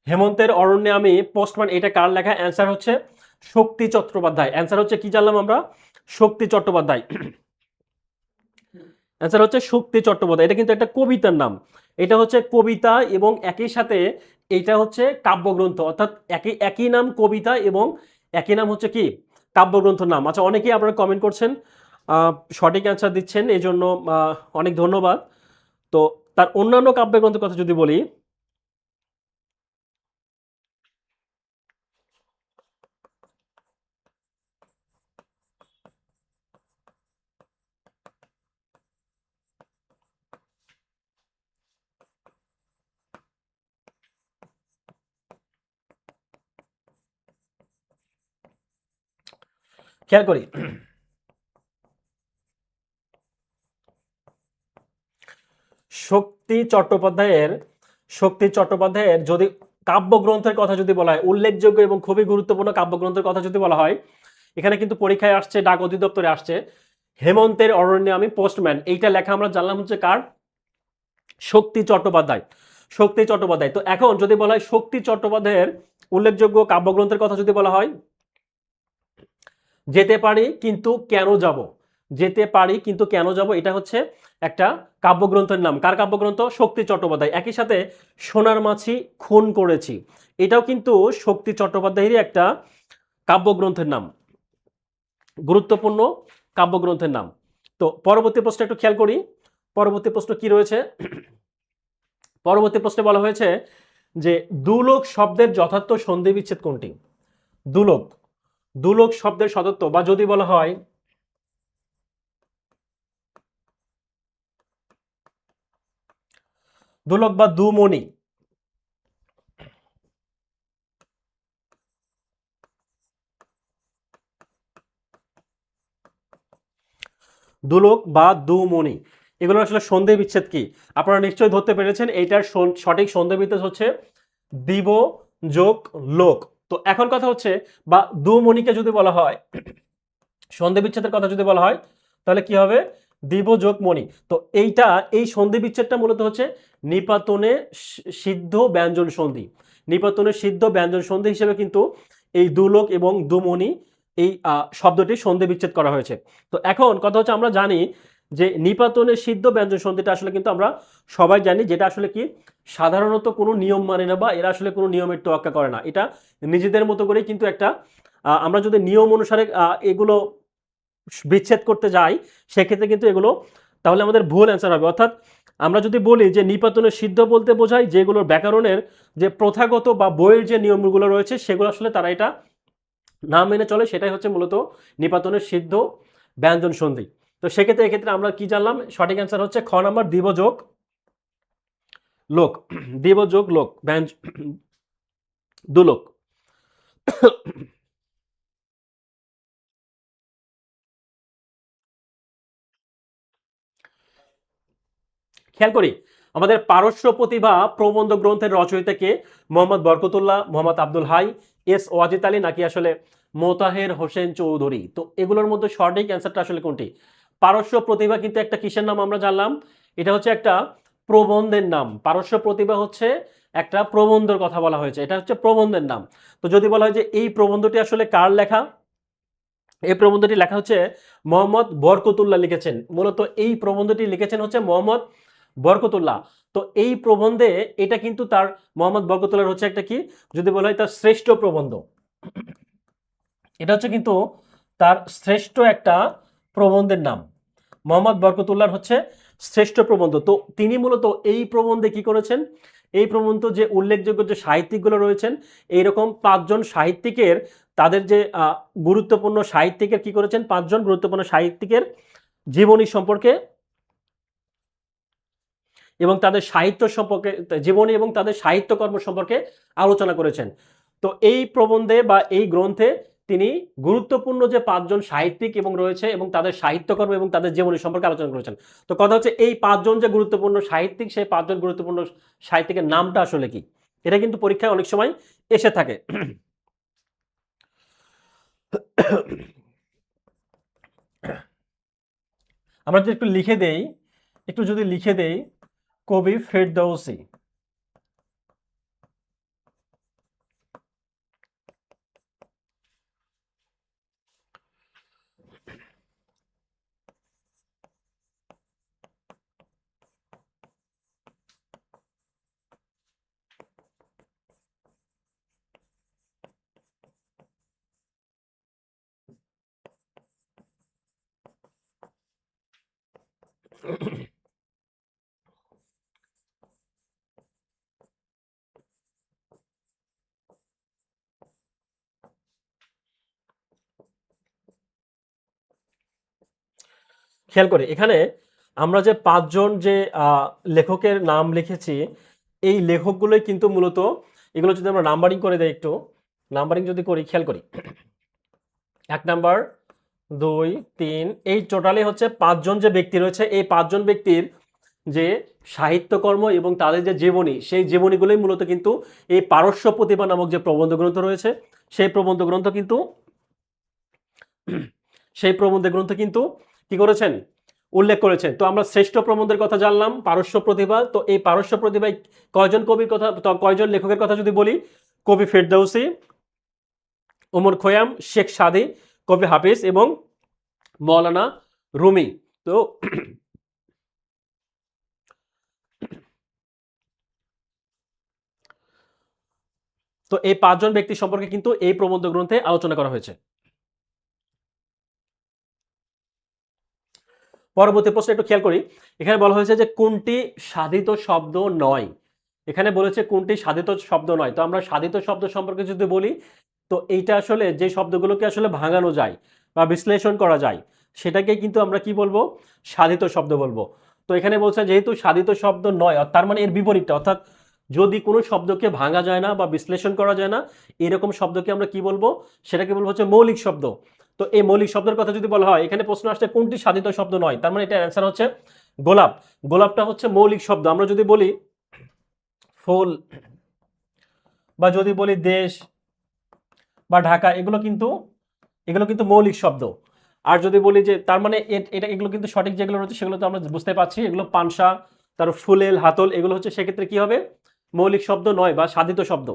হেমন্তের অরণ্যে আমি পোস্টম্যান, এটা কার লেখা? অ্যান্সার হচ্ছে শক্তি চট্টোপাধ্যায়। অ্যান্সার হচ্ছে কি জানলাম আমরা? শক্তি চট্টোপাধ্যায়। অ্যান্সার হচ্ছে শক্তি চট্টোপাধ্যায়, এটা কিন্তু একটা কবিতার নাম। এটা হচ্ছে কবিতা এবং একই সাথে এটা হচ্ছে কাব্যগ্রন্থ, অর্থাৎ একই একই নাম কবিতা এবং একই নাম হচ্ছে কি কাব্যগ্রন্থর নাম। আচ্ছা, অনেকেই আপনারা কমেন্ট করছেন, সঠিক অ্যান্সার দিচ্ছেন, এই জন্য অনেক ধন্যবাদ। তো তার অন্যান্য কাব্যগ্রন্থের কথা যদি বলি, খেয়াল করি শক্তি চট্টোপাধ্যায়ের যদি কাব্যগ্রন্থের কথা যদি বলা হয়, উল্লেখযোগ্য এবং খুবই গুরুত্বপূর্ণ কাব্যগ্রন্থের কথা যদি বলা হয়, এখানে কিন্তু পরীক্ষায় আসছে, ডাক অধিদপ্তরে আসছে, হেমন্তের অরণ্যে আমি পোস্টম্যান, এইটা লেখা আমরা জানলাম হচ্ছে কার? শক্তি চট্টোপাধ্যায়। শক্তি চট্টোপাধ্যায়। তো এখন যদি বলা হয় শক্তি চট্টোপাধ্যায়ের উল্লেখযোগ্য কাব্যগ্রন্থের কথা যদি বলা হয়, যেতে পারি কিন্তু কেন যাব, যেতে পারি কিন্তু কেন যাব, এটা হচ্ছে একটা কাব্যগ্রন্থের নাম। কার কাব্যগ্রন্থ? শক্তি চট্টোপাধ্যায়। একই সাথে সোনার মাছি খুন করেছি, এটাও কিন্তু শক্তি চট্টোপাধ্যায়েরই একটা কাব্যগ্রন্থের নাম, গুরুত্বপূর্ণ কাব্যগ্রন্থের নাম। তো পরবর্তী প্রশ্ন একটু খেয়াল করি, পরবর্তী প্রশ্ন কি রয়েছে। পরবর্তী প্রশ্নে বলা হয়েছে যে দুলোক শব্দের যথার্থ সন্ধি বিচ্ছেদ কোনটি? দুলোক, দুলোক শব্দের সদত্ব, বা যদি বলা হয় দুলোক বা দুমণি, দুলোক বা দুমণি, এগুলো আসলে সন্ধি বিচ্ছেদ কি? আপনারা নিশ্চয়ই ধরতে পেরেছেন, এইটার সঠিক সন্ধি বিচ্ছেদ হচ্ছে দিব যোগ লোক। তো এখন কথা হচ্ছে, বা দুমণিকে যদি বলা হয়, সন্ধি বিচ্ছেদের কথা যদি বলা হয়, তাহলে কি হবে? দিব যোগ মণি। তো এইটা, এই সন্ধি বিচ্ছেদটা মূলত হচ্ছে নিপাতনে সিদ্ধ ব্যঞ্জন সন্ধি, নিপাতনে সিদ্ধ ব্যঞ্জন সন্ধি হিসেবে কিন্তু এই দুলোক এবং দুমণি এই শব্দটি সন্ধি বিচ্ছেদ করা হয়েছে। তো এখন কথা হচ্ছে, আমরা জানি যে নিপাতনে সিদ্ধ ব্যঞ্জন সন্ধিটা আসলে কিন্তু আমরা সবাই জানি, যেটা আসলে কি সাধারণত কোনো নিয়ম মানে না, বা এরা আসলে কোনো নিয়মের তোয়াক্কা করে না, এটা নিজেদের মতো করেই কিন্তু একটা আমরা যদি নিয়ম অনুসারে এগুলো বিচ্ছেদ করতে যাই, সেক্ষেত্রে কিন্তু এগুলো তাহলে আমাদের ভুল অ্যান্সার হবে। অর্থাৎ আমরা যদি বলি যে নিপাতনের সিদ্ধ বলতে বোঝায় যেগুলোর ব্যাকরণের যে প্রথাগত বা বইয়ের যে নিয়মগুলো রয়েছে সেগুলো আসলে তারা এটা না মেনে চলে, সেটাই হচ্ছে মূলত নিপাতনের সিদ্ধ ব্যঞ্জন সন্ধি। তো সেক্ষেত্রে এক্ষেত্রে আমরা কি জানলাম? সঠিক অ্যান্সার হচ্ছে খ নাম্বার, দিবযোগ লোক, দিবযোগ লোক দুলোক। খেয়াল করি আমাদের পারস্য প্রতিভা প্রবন্ধ গ্রন্থের রচয়িতা কে? মোহাম্মদ বরকতুল্লাহ, মোহাম্মদ আব্দুল হাই, এস ওয়াজিদ আলী, নাকি আসলে মোতাহের হোসেন চৌধুরী? তো এগুলোর মধ্যে সঠিক অ্যান্সারটা আসলে কোনটি? পারস্য প্রতিভা কিন্তু একটা কিসের নাম আমরা জানলাম? এটা হচ্ছে একটা প্রবন্ধের নাম। পারস্য প্রতিভা হচ্ছে একটা প্রবন্ধের কথা বলা হয়েছে, এটা হচ্ছে প্রবন্ধের নাম। তো যদি বলা হয় যে এই প্রবন্ধটি আসলে কার লেখা, এই প্রবন্ধটি লেখা হচ্ছে মোহাম্মদ বরকতুল্লাহ লিখেছেন। মূলত এই প্রবন্ধটি লিখেছেন হচ্ছে মোহাম্মদ বরকতুল্লাহ। তো এই প্রবন্ধে এটা কিন্তু তার মোহাম্মদ বরকতুল্লাহর হচ্ছে একটা কি, যদি বলা হয় তার শ্রেষ্ঠ প্রবন্ধ, এটা হচ্ছে কিন্তু তার শ্রেষ্ঠ একটা প্রবন্ধের নাম। মোহাম্মদ বরকতুল্লাহর হচ্ছে শ্রেষ্ঠ প্রবন্ধ। তো তিনি মূলত এই প্রবন্ধে কি করেছেন, এই প্রবন্ধ যে উল্লেখযোগ্য যে সাহিত্যিকগুলো রয়েছেন, এইরকম 5জন সাহিত্যিকের, তাদের যে গুরুত্বপূর্ণ সাহিত্যিকের কি করেছেন, 5জন গুরুত্বপূর্ণ সাহিত্যিকের জীবনী সম্পর্কে এবং তাদের সাহিত্য সম্পর্কে, জীবনী এবং তাদের সাহিত্যকর্ম সম্পর্কে আলোচনা করেছেন। তো এই প্রবন্ধে বা এই গ্রন্থে তিনি গুরুত্বপূর্ণ যে 5জন সাহিত্যিক এবং রয়েছে এবং তাদের সাহিত্যকর্ম এবং তাদের জীবনী সম্পর্কে আলোচনা করেছেন। তো কথা হচ্ছে এই 5জন যে গুরুত্বপূর্ণ সাহিত্যিক, সেই 5জন গুরুত্বপূর্ণ সাহিত্যিকের নামটা আসলে কি, এটা কিন্তু পরীক্ষায় অনেক সময় এসে থাকে। আমরা যদি একটু লিখে দেই, একটু যদি লিখে দেই, কবি ফেরদৌসী। খেয়াল করি এখানে আমরা যে 5জন যে লেখকের নাম লিখেছি, এই লেখকগুলোই কিন্তু মূলত, এগুলো যদি আমরা নাম্বারিং করে দেই, একটু নাম্বারিং যদি করি, খেয়াল করি 1 নাম্বার, 2, 3, এই টোটালি হচ্ছে 5জন যে ব্যক্তি রয়েছে, এই 5জন ব্যক্তির যে সাহিত্যকর্ম এবং তাদের যে জীবনী, সেই জীবনীগুলোই মূলত কিন্তু এই পারস্য প্রতিভা নামক যে প্রবন্ধ গ্রন্থ রয়েছে, সেই প্রবন্ধ গ্রন্থ কিন্তু, সেই প্রবন্ধ গ্রন্থ কিন্তু কি করেছেন, উল্লেখ করেছেন। তো আমরা শ্রেষ্ঠ প্রবন্ধের কথা জানলাম, পারস্য প্রতিভা। তো এই পারস্য প্রতিভায় কয়জন কবির কথা, কয়জন লেখকের কথা যদি বলি, কবি ফেরদৌসী, ওমর খৈয়াম, শেখ সাদি, কবি হাফিজ এবং মৌলানা রুমি। তো তো এই 5জন ব্যক্তি সম্পর্কে কিন্তু এই প্রবন্ধ গ্রন্থে আলোচনা করা হয়েছে। পরবর্তী প্রশ্ন একটু খেয়াল করি, এখানে বলা হয়েছে যে কোনটি সাধিত শব্দ নয়। এখানে বলেছে কোনটি সাধিত শব্দ নয়। তো আমরা সাধিত শব্দ সম্পর্কে যদি বলি, তো এইটা আসলে যে শব্দগুলোকে আসলে ভাঙানো যায় বা বিশ্লেষণ করা যায়, সেটাকে কিন্তু আমরা কি বলবো, সাধিত শব্দ বলবো। তো এখানে বলছে যেহেতু সাধিত শব্দ নয়, তার মানে এর বিপরীতটা, অর্থাৎ যদি কোনো শব্দকে ভাঙা যায় না বা বিশ্লেষণ করা যায় না, এরকম শব্দকে আমরা কি বলবো, সেটাকে বলবো হচ্ছে মৌলিক শব্দ। তো এই মৌলিক শব্দের কথা যদি বলা হয়, এখানে প্রশ্ন আসছে কোনটি সাধিত শব্দ নয়, তার মানে এটা অ্যান্সার হচ্ছে গোলাপ। গোলাপটা হচ্ছে মৌলিক শব্দ। আমরা যদি বলি ফুল, বা যদি বলি দেশ বা ঢাকা, এগুলো কিন্তু মৌলিক শব্দ। আর যদি বলি যে তার মানে এটা, এগুলো কিন্তু সঠিক যেগুলো রয়েছে সেগুলো তো আমরা বুঝতে পারছি, এগুলো পানসা, তার ফুলেল, হাতল, এগুলো হচ্ছে সেক্ষেত্রে কি হবে, মৌলিক শব্দ নয় বা সাধিত শব্দ।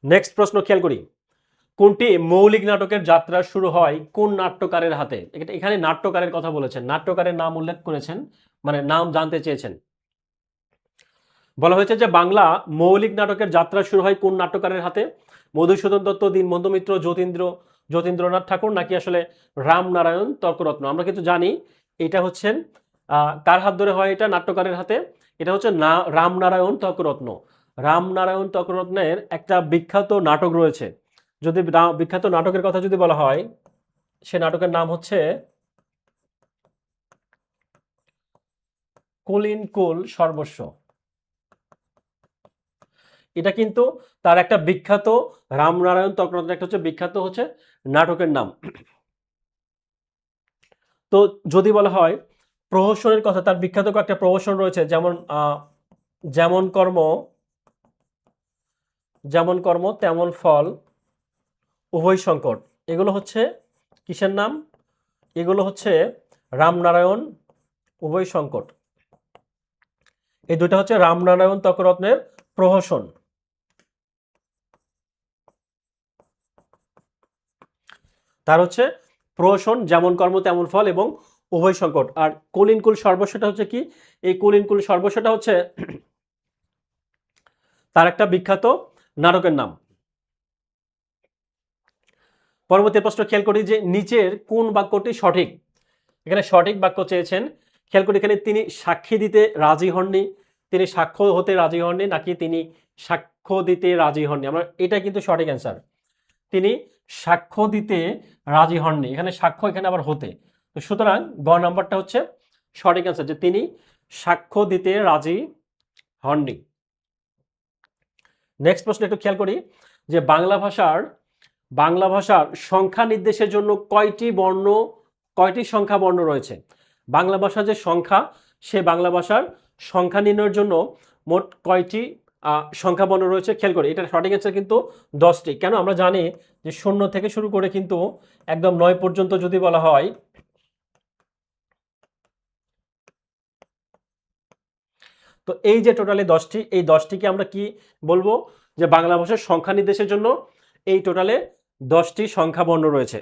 নেক্সট প্রশ্ন খেয়াল করি, কোনটি মৌলিক নাটকের যাত্রা শুরু হয় কোন নাট্যকারের হাতে। এখানে নাট্যকারের কথা বলেছেন, নাট্যকারের নাম উল্লেখ করেছেন, মানে নাম জানতে চেয়েছেন। বলা হয়েছে যে বাংলা মৌলিক নাটকের যাত্রা শুরু হয় কোন নাট্যকারের হাতে, মধুসূদন দত্ত, দীনবন্ধু মিত্র, যতীন্দ্রনাথ ঠাকুর, নাকি আসলে রামনারায়ণ তর্করত্ন। আমরা কিন্তু জানি এটা হচ্ছেন কার হাত ধরে হয়, এটা নাট্যকারের হাতে, এটা হচ্ছে না রামনারায়ণ তর্করত্ন। রামনারায়ণ তর্করত্নের একটা বিখ্যাত নাটক রয়েছে। যদি বিখ্যাত নাটকের কথা যদি বলা হয়, সে নাটকের নাম হচ্ছে কুলীন কুল সর্বস্ব। এটা কিন্তু তার একটা বিখ্যাত, রামনারায়ণ তর্করত্নের একটা হচ্ছে বিখ্যাত হচ্ছে নাটকের নাম। তো যদি বলা হয় প্রহসনের কথা, তার বিখ্যাত কয়েকটা প্রহসন রয়েছে, যেমন যেমন কর্ম যেমন কর্ম তেমন ফল, উভয় সংকট। এগুলো হচ্ছে কিসের নাম? এগুলো হচ্ছে রামনারায়ণ উভয় সংকট। এই দুইটা হচ্ছে রামনারায়ণ তর্করত্নের প্রহসন। তার হচ্ছে প্রহসন, যেমন কর্ম তেমন ফল এবং উভয় সংকট। আর কুল সর্বস্বটা হচ্ছে কি? এই কুল সর্বস্বটা হচ্ছে তার একটা বিখ্যাত নাটকের নাম। পরবর্তী প্রশ্ন খেয়াল করি যে নিচের কোন বাক্যটি সঠিক? এখানে সঠিক বাক্য চেয়েছেন। খেয়াল করি এখানে তিনি সাক্ষী দিতে রাজি হননি, তিনি সাক্ষ্য হতে রাজি হননি, নাকি তিনি সাক্ষ্য দিতে রাজি হননি। আমরা এটা কিন্তু সঠিক অ্যান্সার। তিনি সাক্ষ্য দিতে রাজি হননি, এখানে সাক্ষ্য, এখানে আবার হতে। তো সুতরাং গ নাম্বারটা হচ্ছে সঠিক অ্যান্সার, যে তিনি সাক্ষ্য দিতে রাজি হননি। নেক্সট প্রশ্ন একটু খেয়াল করি যে বাংলা ভাষার সংখ্যা নির্দেশের জন্য কয়টি সংখ্যা বর্ণ রয়েছে? বাংলা ভাষার যে সংখ্যা, সে বাংলা ভাষার সংখ্যা নির্ণয়ের জন্য মোট কয়টি সংখ্যা বর্ণ রয়েছে? খেয়াল করি, এটার সঠিক অ্যান্সার কিন্তু 10টি। কেন? আমরা জানি যে 0 থেকে শুরু করে কিন্তু একদম 9 পর্যন্ত যদি বলা হয়, তো এই যে টোটালি 10টি, এই 10টিকে আমরা কি বলবো? যে বাংলা ভাষার সংখ্যা নির্দেশের জন্য এই টোটালে 10টি সংখ্যা বর্ণ রয়েছে।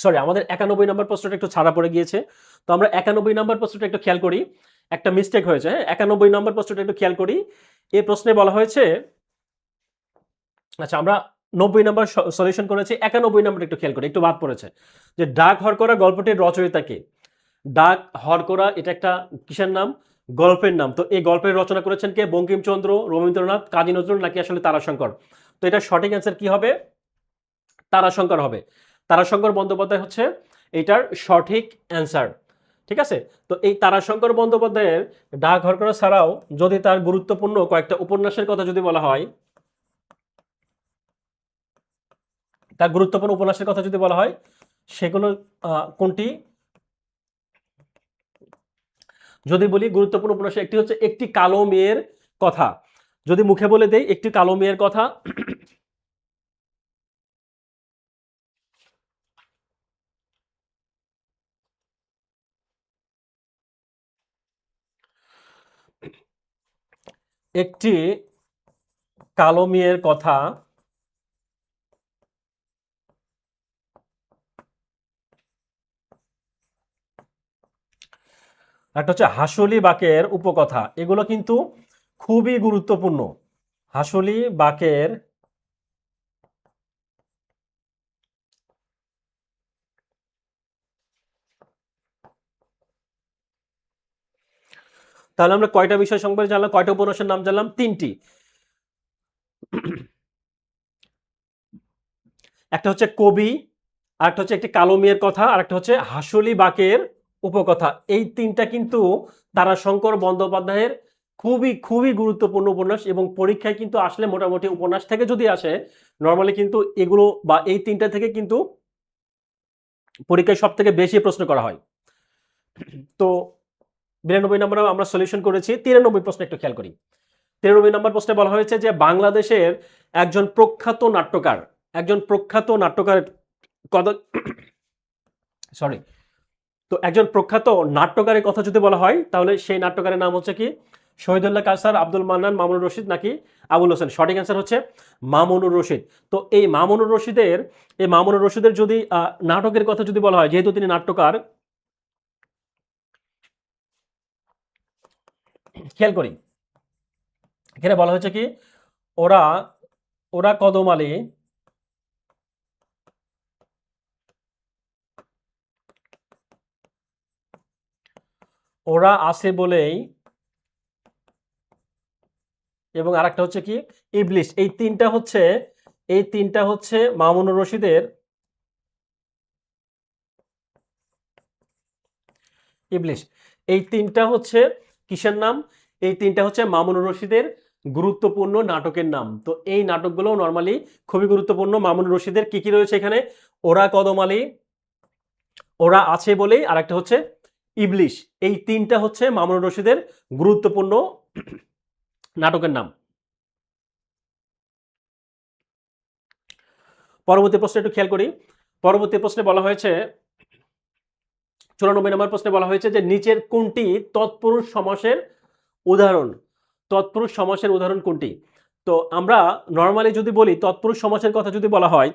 সরি, আমাদের 91 নম্বর প্রশ্নটা একটু ছাড়া পড়ে গিয়েছে। তো আমরা 91 নম্বর প্রশ্নটা একটু খেয়াল করি। একটা মিস্টেক হয়েছে, হ্যাঁ? 91 নম্বর প্রশ্নটা একটু খেয়াল করি। এই প্রশ্নে বলা হয়েছে, আচ্ছা আমরা 90 নম্বর সলিউশন করেছি, 91 নম্বরটা একটু খেয়াল করি, একটু বাদ পড়েছে। যে ডাক হরকরা গল্পটির রচয়িতা কে? ডাক হরকরা এটা একটা কিসের নাম? গল্পের নাম। তো এই গল্পের রচনা করেছেন কে? বঙ্কিমচন্দ্র, রবীন্দ্রনাথ, কাজী নজরুল, নাকি আসলে তারাশঙ্কর? তো এটা সঠিক অ্যান্সার কি হবে? তারাশঙ্কর হবে। তারাশঙ্কর বন্দ্যোপাধ্যায় হচ্ছে এটার সঠিক অ্যান্সার। ঠিক আছে? তো এই তারাশঙ্কর বন্দ্যোপাধ্যায়ের ডাক হরকরা ছাড়াও যদি তার গুরুত্বপূর্ণ কয়েকটা উপন্যাসের কথা যদি বলা হয়, তার গুরুত্বপূর্ণ উপন্যাসের কথা যদি বলা হয়, সেগুলো কোনটি? যদি বলি গুরুত্বপূর্ণ উপন্যাস, একটি হচ্ছে একটি কালো মেয়ের কথা। যদি মুখে বলে দেই একটি কালো মেয়ের কথা, একটি কালো মেয়ের কথা, একটা হচ্ছে হাসলি বাকের উপকথা। এগুলো কিন্তু খুবই গুরুত্বপূর্ণ। হাসলি বাকের, তাহলে আমরা কয়টা বিষয় সম্পর্কে জানলাম, কয়টা উপন্যাসের নাম জানলাম? 3টি। একটা হচ্ছে কবি, আর একটা হচ্ছে একটি কালো মেয়ের কথা, আর একটা হচ্ছে হাসলি বাকের উপকথা। এই 3টা কিন্তু তারাশঙ্কর বন্দ্যোপাধ্যায়ের খুবই খুবই গুরুত্বপূর্ণ উপন্যাস, এবং পরীক্ষায় কিন্তু আসলে মোটামুটি উপন্যাস থেকে যদি আসে, নর্মালি কিন্তু এগুলো বা এই 3টা থেকে কিন্তু পরীক্ষায় সব থেকে বেশি প্রশ্ন করা হয়। তো 92 নম্বরে আমরা সলিউশন করেছি। 93 প্রশ্ন একটু খেয়াল করি। 93 নম্বর প্রশ্নে বলা হয়েছে যে বাংলাদেশের একজন প্রখ্যাত নাট্যকার কথা, সরি, তো একজন প্রখ্যাত নাট্যকারের কথা যদি বলা হয়, তাহলে সেই নাট্যকারের নাম হচ্ছে কি? শহীদুল্লাহ কায়সার, আব্দুল মান্নান, মামুনুর রশিদ, নাকি আবুল হোসেন? সঠিক অ্যান্সার হচ্ছে মামুনুর রশিদ। তো এই মামুনুর রশিদের যদি নাটকের কথা যদি বলা হয়, যেহেতু তিনি নাট্যকার, খেয়াল করি এখানে বলা হয়েছে কি? ওরা ওরা কদম আলী, ওরা আছে বলেই, এবং আরেকটা হচ্ছে কি? ইবলিশ। এই তিনটা হচ্ছে মামুনুর রশিদের ইবলিশ। এই তিনটা হচ্ছে কিসের নাম? এই তিনটা হচ্ছে মামুনুর রশিদের গুরুত্বপূর্ণ নাটকের নাম। তো এই নাটকগুলো নরমালি খুবই গুরুত্বপূর্ণ। মামুনুর রশিদের কি কি রয়েছে এখানে? ওরা কদম আলী, ওরা আছে বলেই, আর একটা হচ্ছে ইবলিশ। এই তিনটা হচ্ছে মামুনুর রশিদের গুরুত্বপূর্ণ নাটকের নাম। পরবর্তী প্রশ্ন একটু খেয়াল করি। পরবর্তী প্রশ্নে বলা হয়েছে 94 নম্বর প্রশ্নে বলা হয়েছে যে নিচের কোনটি তৎপুরুষ সমাসের উদাহরণ? তৎপুরুষ সমাসের উদাহরণ কোনটি? তো আমরা নরমালি যদি বলি তৎপুরুষ সমাসের কথা যদি বলা হয়,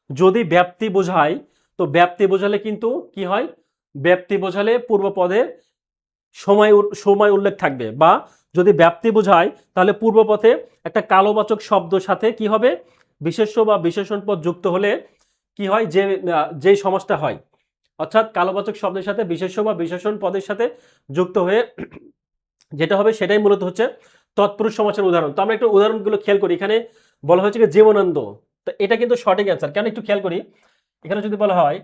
যদি ব্যাপ্তি বোঝায়, তো ব্যাপ্তি বোঝালে কিন্তু কি হয়? ব্যাপ্তি বোঝালে পূর্বপদের সময় উল্লেখ থাকবে, বা যদি ব্যাপ্তি বোঝায় তাহলে পূর্বপথে একটা কালোবাচক শব্দ সাথে কি হবে? বিশেষ্য বা বিশেষণ পদ যুক্ত হলে কি হয়? যেই সমাসটা হয়, অর্থাৎ কালোবাচক শব্দের সাথে বিশেষ্য বা বিশেষণ পদের সাথে যুক্ত হয়ে যেটা হবে সেটাই মূলত হচ্ছে তৎপুরুষ সমাসের উদাহরণ। তো আমরা একটু উদাহরণগুলো খেয়াল করি। এখানে বলা হয়েছে যে জীবনানন্দ, তো এটা কিন্তু সঠিক অ্যান্সার। কেন একটু খেয়াল করি, এখানে যদি বলা হয়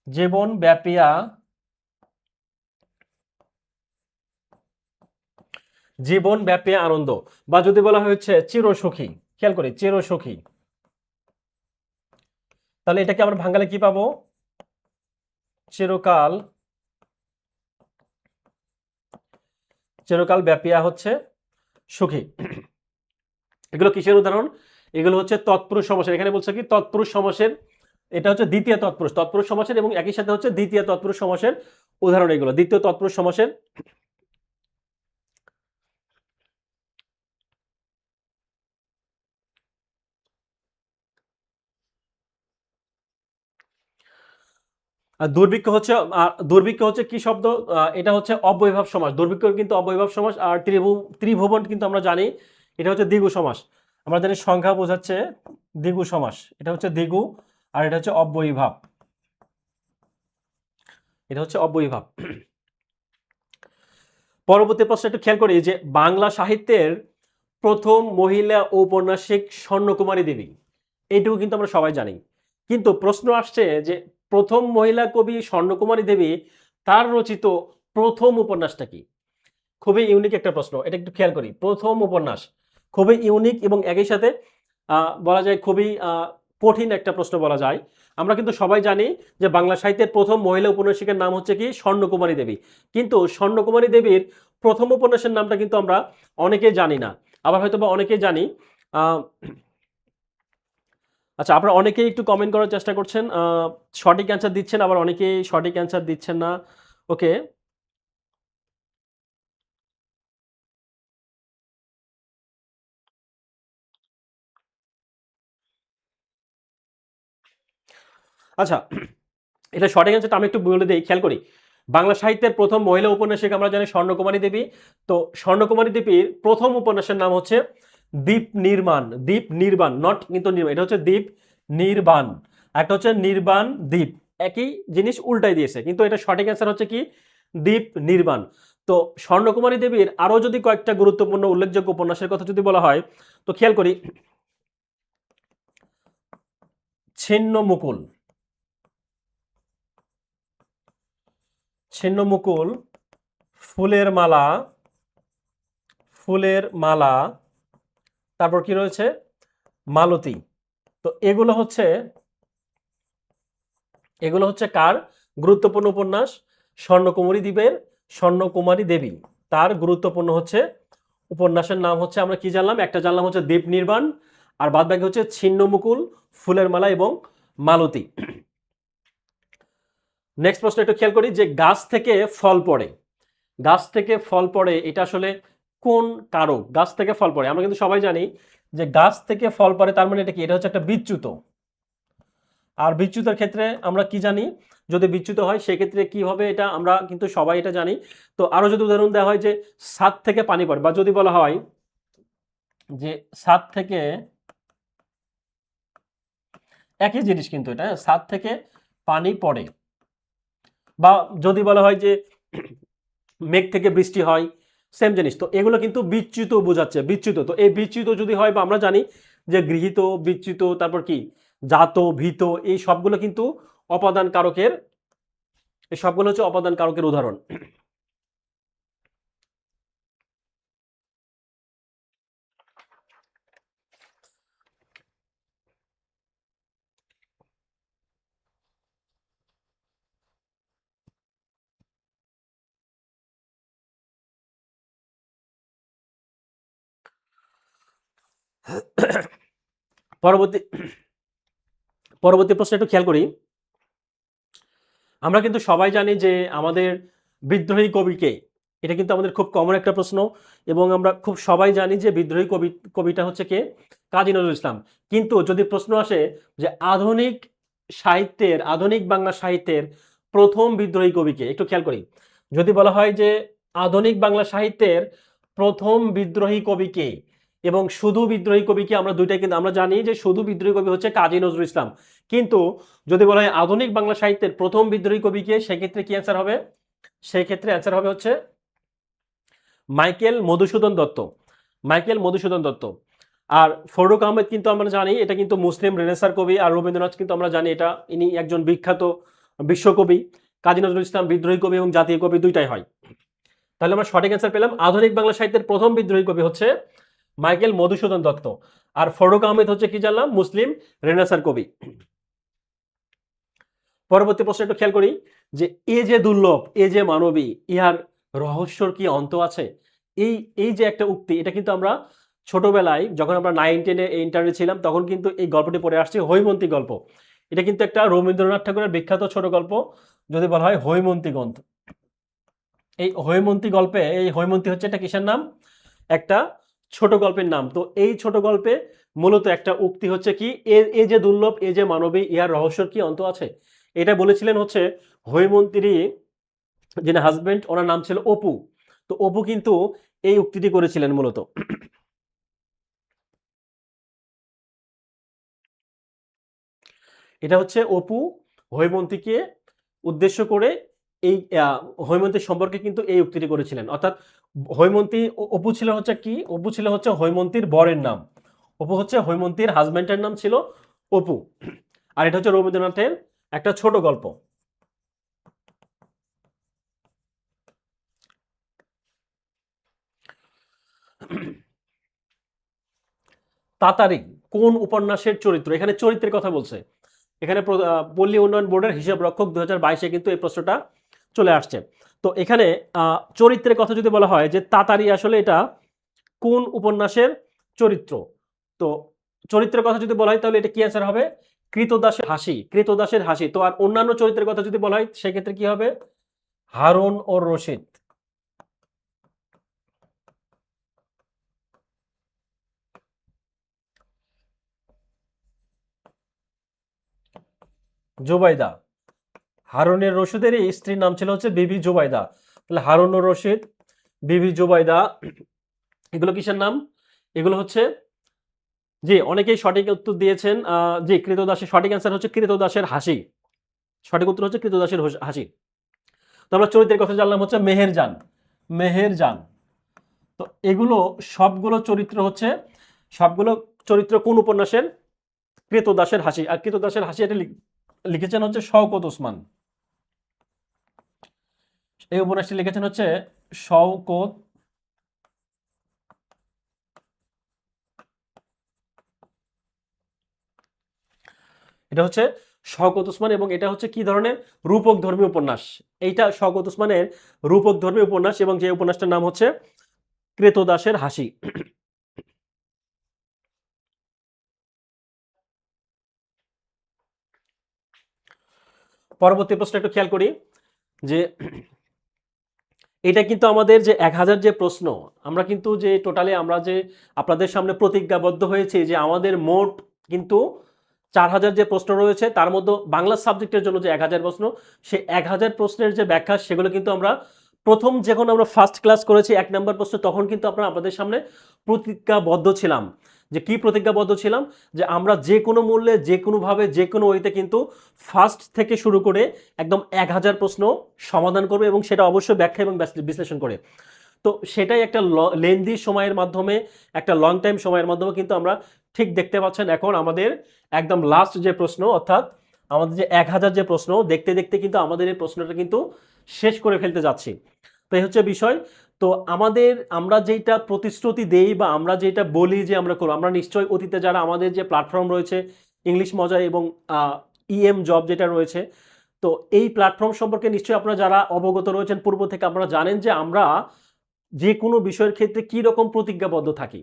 জীবন ব্যাপিয়া, জীবন ব্যাপিয়া আনন্দ, বা যদি বলা হয়েছে চিরসখী, খেয়াল করি চিরসখী, তাহলে এটাকে আমরা বাংলায় কি পাবো? চিরকাল, চিরকাল ব্যাপিয়া হচ্ছে সুখী। এগুলো কিসের উদাহরণ? এগুলো হচ্ছে তৎপুরুষ সমাসের। এখানে বলছে কি তৎপুরুষ সমাসের, এটা হচ্ছে দ্বিতীয় তৎপুরুষ, তৎপুরুষ সমাসের, এবং একই সাথে হচ্ছে দ্বিতীয় তৎপুরুষ সমাসের উদাহরণ এগুলো। দ্বিতীয় তৎপুরুষ সমাসের, দুর্ভিক্ষ হচ্ছে, দুর্ভিক্ষ হচ্ছে কি শব্দ? এটা হচ্ছে অব্যয়ভাব সমাস। দুর্ভিক্ষ কিন্তু অব্যয়ভাব সমাস। আর ত্রিভুবন কিন্তু আমরা জানি এটা হচ্ছে দ্বিগু সমাস। আমরা জানি সংখ্যা বোঝাচ্ছে দ্বিগু সমাস, এটা হচ্ছে দ্বিগু, আর এটা হচ্ছে অব্যয়ীভাব, এটা হচ্ছে অব্যয়ীভাব। পরবর্তী প্রশ্ন একটু খেয়াল করি যে বাংলা সাহিত্যের প্রথম মহিলা ঔপন্যাসিক স্বর্ণকুমারী দেবী, এইটুকু কিন্তু আমরা সবাই জানি। কিন্তু প্রশ্ন আসছে যে প্রথম মহিলা কবি স্বর্ণকুমারী দেবী, তার রচিত প্রথম উপন্যাসটা কি? খুবই ইউনিক একটা প্রশ্ন, এটা একটু খেয়াল করি। প্রথম উপন্যাস খুবই ইউনিক, এবং একই সাথে বলা যায় খুবই কঠিন একটা প্রশ্ন বলা যায়। আমরা কিন্তু সবাই জানি যে বাংলা সাহিত্যের প্রথম মহিলা উপন্যাসিকের নাম হচ্ছে কি স্বর্ণকুমারী দেবী, কিন্তু স্বর্ণকুমারী দেবীর প্রথম উপন্যাসের নামটা কিন্তু আমরা অনেকেই জানি না। আবার হয়তো বা অনেকেই জানি। আহ, আচ্ছা, আপনারা অনেকেই একটু কমেন্ট করার চেষ্টা করছেন, সঠিক অ্যান্সার দিচ্ছেন, আবার অনেকেই সঠিক অ্যান্সার দিচ্ছেন না। ওকে, আচ্ছা, এটা সঠিক অ্যান্সারটা আমি একটু বলে দিই, খেয়াল করি। বাংলা সাহিত্যের প্রথম মহিলা উপন্যাসিক আমরা জানি স্বর্ণকুমারী দেবী। তো স্বর্ণকুমারী দেবীর প্রথম উপন্যাসের নাম হচ্ছে দ্বীপ নির্বাণ। দ্বীপ নির্বাণ, নট কিন্তু নির্বাণ, এটা হচ্ছে দ্বীপ নির্বাণ। একটা হচ্ছে নির্বাণ দ্বীপ, একই জিনিস উল্টাই দিয়েছে, কিন্তু এটা সঠিক অ্যান্সার হচ্ছে কি দ্বীপ নির্বাণ। তো স্বর্ণকুমারী দেবীর আরো যদি কয়েকটা গুরুত্বপূর্ণ উল্লেখযোগ্য উপন্যাসের কথা যদি বলা হয়, তো খেয়াল করি ছিন্ন মুকুল, ছিন্ন মুকুল, ফুলের মালা, ফুলের মালা, তারপর কি রয়েছে মালতী। তো এগুলো হচ্ছে কার গুরুত্বপূর্ণ উপন্যাস? স্বর্ণকুমারী দ্বীপের স্বর্ণকুমারী দেবী, তার গুরুত্বপূর্ণ হচ্ছে উপন্যাসের নাম হচ্ছে, আমরা কি জানলাম? একটা জানলাম হচ্ছে দ্বীপ নির্বাণ, আর বাদ বাকি হচ্ছে ছিন্ন মুকুল, ফুলের মালা এবং মালতী। নেক্সট প্রশ্ন একটু খেয়াল করি যে গাছ থেকে ফল পড়ে, গাছ থেকে ফল পড়ে এটা আসলে কোন কারক? গাছ থেকে ফল পড়ে, আমরা কিন্তু সবাই জানি যে গাছ থেকে ফল পড়ে, তার মানে এটা কি? এটা হচ্ছে একটা বিচ্যুত। আর বিচ্যুতের ক্ষেত্রে আমরা কি জানি? যদি বিচ্যুত হয় সেক্ষেত্রে কি হবে, এটা আমরা কিন্তু সবাই এটা জানি। তো আরো যদি উদাহরণ দেওয়া হয় যে ছাদ থেকে পানি পড়ে, বা যদি বলা হয় যে ছাদ থেকে, একই জিনিস কিন্তু এটা, ছাদ থেকে পানি পড়ে। বা যদি বলা হয় যে মেঘ থেকে বৃষ্টি হয়, সেম জিনিস। তো এগুলো কিন্তু বিচ্যুত বোঝাচ্ছে, বিচ্যুত। তো এই বিচ্যুত যদি হয়, বা আমরা জানি যে গৃহীত, বিচ্যুত, তারপর কি জাত, ভীত, এই সবগুলো কিন্তু অপাদান কারকের, এই সবগুলো হচ্ছে অপাদান কারকের উদাহরণ। পরবর্তী পরবর্তী প্রশ্ন একটু খেয়াল করি। আমরা কিন্তু সবাই জানি যে আমাদের বিদ্রোহী কবি কে। এটা কিন্তু আমাদের খুব কমন একটা প্রশ্ন, এবং আমরা খুব সবাই জানি যে বিদ্রোহী কবিটা হচ্ছে কে, কাজী নজরুল ইসলাম। কিন্তু যদি প্রশ্ন আসে যে আধুনিক সাহিত্যের, আধুনিক বাংলা সাহিত্যের প্রথম বিদ্রোহী কবি কে, একটু খেয়াল করি। যদি বলা হয় যে আধুনিক বাংলা সাহিত্যের প্রথম বিদ্রোহী কবি কে এবং শুধু বিদ্রোহী কবি কে, আমরা দুইটাই কিন্তু আমরা জানি যে শুধু বিদ্রোহী কবি হচ্ছে কাজী নজরুল ইসলাম। কিন্তু যদি বলা হয় আধুনিক বাংলা সাহিত্যের প্রথম বিদ্রোহী কবি কে, সেক্ষেত্রে কি অ্যান্সার হবে? সেক্ষেত্রে অ্যান্সার হবে হচ্ছে মাইকেল মধুসূদন দত্ত। মাইকেল মধুসূদন দত্ত। আর ফররুখ আহমেদ কিন্তু আমরা জানি এটা কিন্তু মুসলিম রেনেসার কবি, আর রবীন্দ্রনাথ কিন্তু আমরা জানি এটা ইনি একজন বিখ্যাত বিশ্বকবি। কাজী নজরুল ইসলাম বিদ্রোহী কবি এবং জাতীয় কবি দুইটাই হয়। তাহলে আমরা সঠিক অ্যান্সার পেলাম, আধুনিক বাংলা সাহিত্যের প্রথম বিদ্রোহী কবি হচ্ছে মাইকেল মধুসূদন দত্ত। আর ফররুখ আহমেদ হচ্ছে কি জানলাম, মুসলিম রেনেসার কবি। পরবর্তী প্রশ্ন একটু খেয়াল করি যে এ যে দুর্লভ, এ যে মানবী, ইহার রহস্যর কি অন্ত আছে। এই এই যে একটা উক্তি, এটা কিন্তু আমরা ছোটবেলায় যখন আমরা 9-10-এ ইন্টারে ছিলাম তখন কিন্তু এই গল্পটি পড়ে আসছি, হৈমন্তী গল্প। এটা কিন্তু একটা রবীন্দ্রনাথ ঠাকুরের বিখ্যাত ছোট গল্প, যদি বলা হয় হৈমন্তী গ্রন্থ। এই হৈমন্তী গল্পে, এই হৈমন্তী হচ্ছে একটা কিসের নাম, একটা ছোট গল্পের নাম। তো এই ছোট গল্পে মূলত একটা উক্তি হচ্ছে কি, এ যে দুর্লভ, এ যে মানবী, ইহার রহস্যর কি অন্ত আছে। এটা বলেছিলেন হচ্ছে হৈমন্তীরই যিনি হাজবেন্ড, ওনার নাম ছিল অপু। তো অপু কিন্তু এই উক্তিটি করেছিলেন মূলত। এটা হচ্ছে অপু হৈমন্তীকে উদ্দেশ্য করে এই হৈমন্তীর সম্পর্কে কিন্তু এই উক্তিটি করেছিলেন। অর্থাৎ হৈমন্তী, অপু ছিল হচ্ছে কি, অপু ছিল হচ্ছে হৈমন্তীর বরের নাম। অপু হচ্ছে হৈমন্তীর হাজবেন্ডের নাম ছিল অপু। আর এটা হচ্ছে রবীন্দ্রনাথের একটা ছোট গল্প। তাতারি কোন উপন্যাসের চরিত্র? এখানে চরিত্রের কথা বলছে। এখানে পল্লী উন্নয়ন বোর্ডের হিসাব রক্ষক 2022-এ কিন্তু এই প্রশ্নটা চলে আসছে। তো এখানে চরিত্রের কথা যদি বলা হয় যে তাতারি আসলে এটা কোন উপন্যাসের চরিত্র, তো চরিত্রের কথা যদি বলা হয় তাহলে এটা কি অ্যান্সার হবে? কৃতদাসের হাসি। কৃতদাসের হাসি। তো আর অন্যান্য চরিত্রের কথা যদি বলা হয় সেক্ষেত্রে কি হবে? হারুন ও রশিদ। জুবাইদা। হারুনের রশিদের স্ত্রীর নাম ছিল হচ্ছে বিবি জুবাইদা। তাহলে হারুন ও রশিদ, বিবি জুবাইদা, এগুলো কিসের নাম? এগুলো হচ্ছে, জি অনেকেই সঠিক উত্তর দিয়েছেন। জি কৃতদাসের সঠিক অ্যান্সার হচ্ছে কৃতদাসের হাসি। সঠিক উত্তর হচ্ছে কৃতদাসের হাসি। তো আমরা চরিত্রের কথা জানলাম হচ্ছে মেহেরজান। মেহেরজান। তো এগুলো সবগুলো চরিত্র হচ্ছে, সবগুলো চরিত্র কোন উপন্যাসের? কৃতদাসের হাসি। আর কৃতদাসের হাসি এটা লিখেছেন হচ্ছে শওকত ওসমান। এই উপন্যাসটি লিখেছেন হচ্ছে শওকত, এটা হচ্ছে শওকত ওসমান, এবং এটা হচ্ছে কি ধরনের? রূপক ধর্মী উপন্যাস। এইটা শওকত ওসমানের রূপক ধর্মী উপন্যাস, এবং যে উপন্যাসটার নাম হচ্ছে কৃতদাসের হাসি। পরবর্তী প্রশ্ন একটু খেয়াল করি যে এটা কিন্তু আমাদের যে 1000 যে প্রশ্ন, আমরা কিন্তু যে টোটালি আমরা যে আপনাদের সামনে প্রতিজ্ঞাবদ্ধ হয়েছে যে আমাদের মোট কিন্তু 4000 যে প্রশ্ন রয়েছে তার মধ্যে বাংলা সাবজেক্টের জন্য যে 1000 প্রশ্ন, সেই 1000 প্রশ্নের যে ব্যাখ্যা সেগুলো কিন্তু আমরা প্রথম যখন আমরা ফার্স্ট ক্লাস করেছি 1 নাম্বার প্রশ্ন, তখন কিন্তু আপনাদের সামনে প্রতিজ্ঞাবদ্ধ ছিলাম। যে কি প্রতিজ্ঞাবদ্ধ ছিলাম? যে আমরা যে কোনো মূল্যে, যে কোনোভাবে, যে কোনো ওয়েতে কিন্তু ফার্স্ট থেকে শুরু করে একদম 1000 প্রশ্ন সমাধান করবে, এবং সেটা অবশ্যই ব্যাখ্যা এবং বিশ্লেষণ করে। তো সেটাই একটা লেন্দি সময়ের মাধ্যমে, একটা লং টাইম সময়ের মাধ্যমে কিন্তু আমরা ঠিক দেখতে পাচ্ছেন এখন আমাদের একদম লাস্ট যে প্রশ্ন, অর্থাৎ আমাদের যে 1000 যে প্রশ্ন, দেখতে দেখতে কিন্তু আমাদের এই প্রশ্নটা কিন্তু শেষ করে ফেলতে যাচ্ছি। তো এই হচ্ছে বিষয়। তো আমরা যেটা প্রতিশ্রুতি দেই বা আমরা যেটা বলি যে আমরা করব, আমরা নিশ্চয়ই অতীতে যারা আমাদের যে প্ল্যাটফর্ম রয়েছে ইংলিশ মজা এবং ইএম জব যেটা রয়েছে, তো এই প্ল্যাটফর্ম সম্পর্কে নিশ্চয়ই আপনারা যারা অবগত রয়েছেন পূর্ব থেকে, আপনারা জানেন যে আমরা যে কোনো বিষয়ের ক্ষেত্রে কি রকম প্রতিজ্ঞাবদ্ধ থাকি।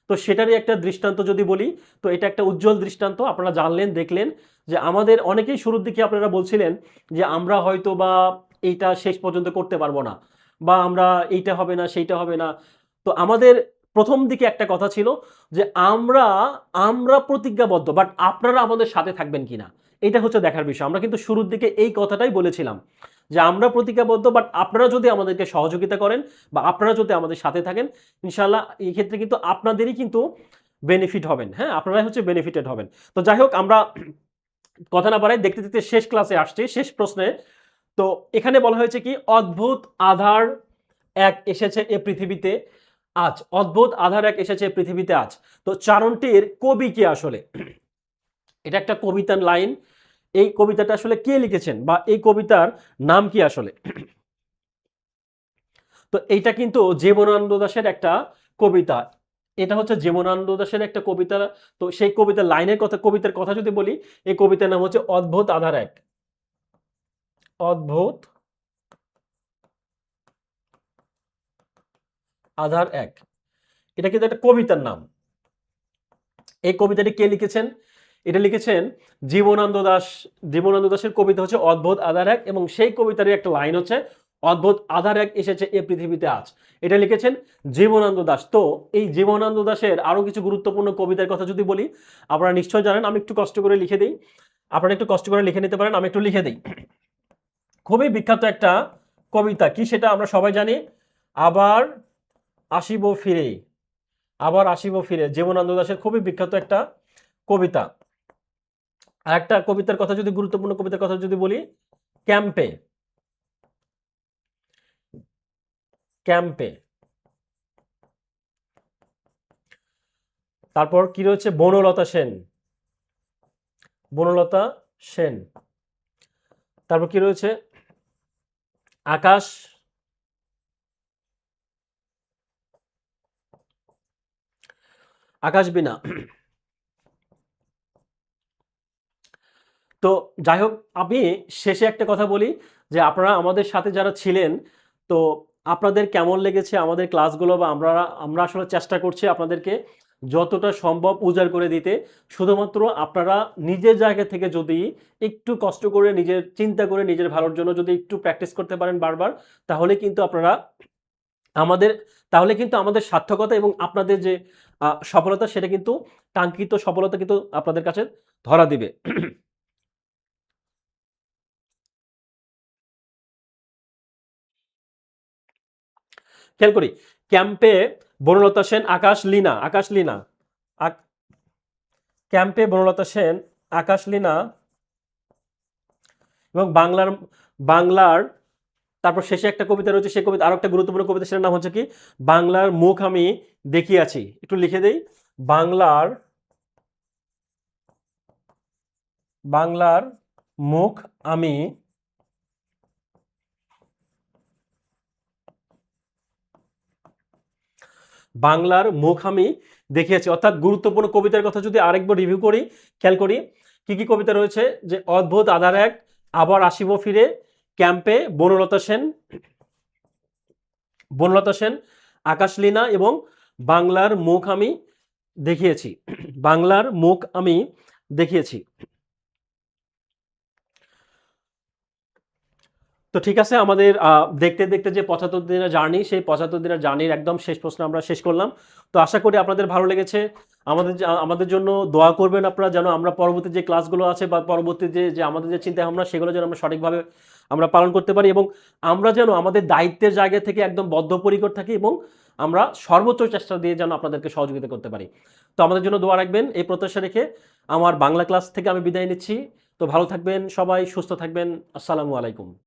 তো সেটারই একটা দৃষ্টান্ত যদি বলি, তো এটা একটা উজ্জ্বল দৃষ্টান্ত। আপনারা জানলেন, দেখলেন যে আমাদের অনেকেই শুরুর দিকে আপনারা বলছিলেন যে আমরা হয়তো বা এইটা শেষ পর্যন্ত করতে পারবো না, বা আমরা এইটা হবে না, সেইটা হবে না। তো আমাদের প্রথম দিকে একটা কথা ছিল যে আমরা আমরা প্রতিজ্ঞাবদ্ধ, বাট আপনারা আমাদের সাথে থাকবেন কিনা, এটা হচ্ছে দেখার বিষয়। আমরা কিন্তু শুরুর দিকে এই কথাটাই বলেছিলাম যে আমরা প্রতিজ্ঞাবদ্ধ, বাট আপনারা যদি আমাদেরকে সহযোগিতা করেন বা আপনারা যদি আমাদের সাথে থাকেন, ইনশাল্লাহ এই ক্ষেত্রে কিন্তু আপনাদেরই কিন্তু বেনিফিট হবেন। হ্যাঁ, আপনারাই হচ্ছে বেনিফিটেড হবেন। তো যাই হোক, আমরা কথা না বাড়াই, দেখতে দেখতে শেষ ক্লাসে আসছি, শেষ প্রশ্নে। তো এখানে বলা হয়েছে কি, অদ্ভুত আধার এক এসেছে এ পৃথিবীতে আজ, অদ্ভুত আধার এক এসেছে পৃথিবীতে আজ। তো চারণটির কবি কে আসলে? এটা একটা কবিতার লাইন। এই কবিতাটা আসলে কে লিখেছেন বা এই কবিতার নাম কি আসলে? তো এইটা কিন্তু জীবনানন্দ দাশের একটা কবিতা। এটা হচ্ছে জীবনানন্দ দাশের একটা কবিতা। তো সেই কবিতার লাইনের কথা, কবিতার কথা যদি বলি, এই কবিতার নাম হচ্ছে অদ্ভুত আধার এক। অদ্ভুত আধার এক, এটা কিন্তু একটা কবিতার নাম। এই কবিতাটি কে লিখেছেন? এটা লিখেছেন জীবনানন্দ দাশ। জীবনানন্দ দাশের কবিতা হচ্ছে অদ্ভুত আধার এক, এবং সেই কবিতারই একটা লাইন হচ্ছে অদ্ভুত আধার এক এসেছে এ পৃথিবীতে আজ। এটা লিখেছেন জীবনানন্দ দাশ। তো এই জীবনানন্দ দাশের আরো কিছু গুরুত্বপূর্ণ কবিতার কথা যদি বলি, আপনারা নিশ্চয় জানেন। আমি একটু কষ্ট করে লিখে দিই, আপনারা একটু কষ্ট করে লিখে নিতে পারেন, আমি একটু লিখে দিই। খুবই বিখ্যাত একটা কবিতা, কি সেটা আমরা সবাই জানি, আবার আসিব ফিরে। আবার আসিব ফিরে, জীবনানন্দ দাশের খুবই বিখ্যাত একটা কবিতা। আর একটা কবিতার কথা যদি, গুরুত্বপূর্ণ কবিতার কথা যদি বলি, ক্যাম্পে। ক্যাম্পে। তারপর কি রয়েছে? বনলতা সেন। বনলতা সেন। তারপর কি রয়েছে? আকাশ। আকাশ বিনা। তো যাই হোক, আমি শেষে একটা কথা বলি যে আপনারা আমাদের সাথে যারা ছিলেন, তো আপনাদের কেমন লেগেছে আমাদের ক্লাসগুলো, বা আমরা আমরা আসলে চেষ্টা করছি আপনাদেরকে যতটা সম্ভব উজাড় করে দিতে। শুধুমাত্র আপনারা নিজের জায়গা থেকে যদি একটু কষ্ট করে, নিজের চিন্তা করে, নিজের ভালোর জন্য যদি একটু প্র্যাকটিস করতে পারেন বারবার, তাহলে কিন্তু আপনারা আমাদের তাহলে কিন্তু আমাদের সার্থকতা এবং আপনাদের যে সফলতা, সেটা কিন্তু কাঙ্ক্ষিত সফলতা কিন্তু আপনাদের কাছে ধরা দিবে। খেয়াল করি, ক্যাম্পে বনলতা সেন, আকাশ লীনা। আকাশ লীনা। ক্যাম্পে বনলতা সেন, আকাশ লীনা, এবং বাংলার বাংলার তারপর শেষে একটা কবিতা রয়েছে, সেই কবিতা আরো একটা গুরুত্বপূর্ণ কবিতা, সেটার নাম হচ্ছে কি, বাংলার মুখ আমি দেখিয়াছি। একটু লিখে দেই, বাংলার বাংলার মুখ আমি বাংলার মুখ আমি দেখিয়েছি। অর্থাৎ গুরুত্বপূর্ণ কবিতার কথা যদি আরেকবার রিভিউ করি, খেয়াল করি কি কি কবিতা রয়েছে, যে অদ্ভুত আধার এক, আবার আসিব ফিরে, ক্যাম্পে বনলতা সেন, বনলতা সেন, আকাশ লীনা, এবং বাংলার মুখ আমি দেখিয়েছি। বাংলার মুখ আমি দেখিয়েছি। তো ঠিক আছে, আমাদের দেখতে দেখতে যে ৭৫ দিনের জার্নি, সেই ৭৫ দিনের জার্নির একদম শেষ প্রশ্ন আমরা শেষ করলাম। তো আশা করি আপনাদের ভালো লেগেছে। আমাদের জন্য দোয়া করবেন আপনারা, যেন আমরা পরবর্তী যে ক্লাসগুলো আছে বা পরবর্তী যে আমাদের যে চিন্তা ভাবনা, সেগুলো যেন আমরা সঠিকভাবে আমরা পালন করতে পারি, এবং আমরা যেন আমাদের দায়িত্বের জায়গা থেকে একদম বদ্ধপরিকর থাকি, এবং আমরা সর্বোচ্চ চেষ্টা দিয়ে যেন আপনাদেরকে সহযোগিতা করতে পারি। তো আমাদের জন্য দোয়া রাখবেন, এই প্রত্যাশা রেখে আমার বাংলা ক্লাস থেকে আমি বিদায় নিচ্ছি। তো ভালো থাকবেন সবাই, সুস্থ থাকবেন। আসসালামু আলাইকুম।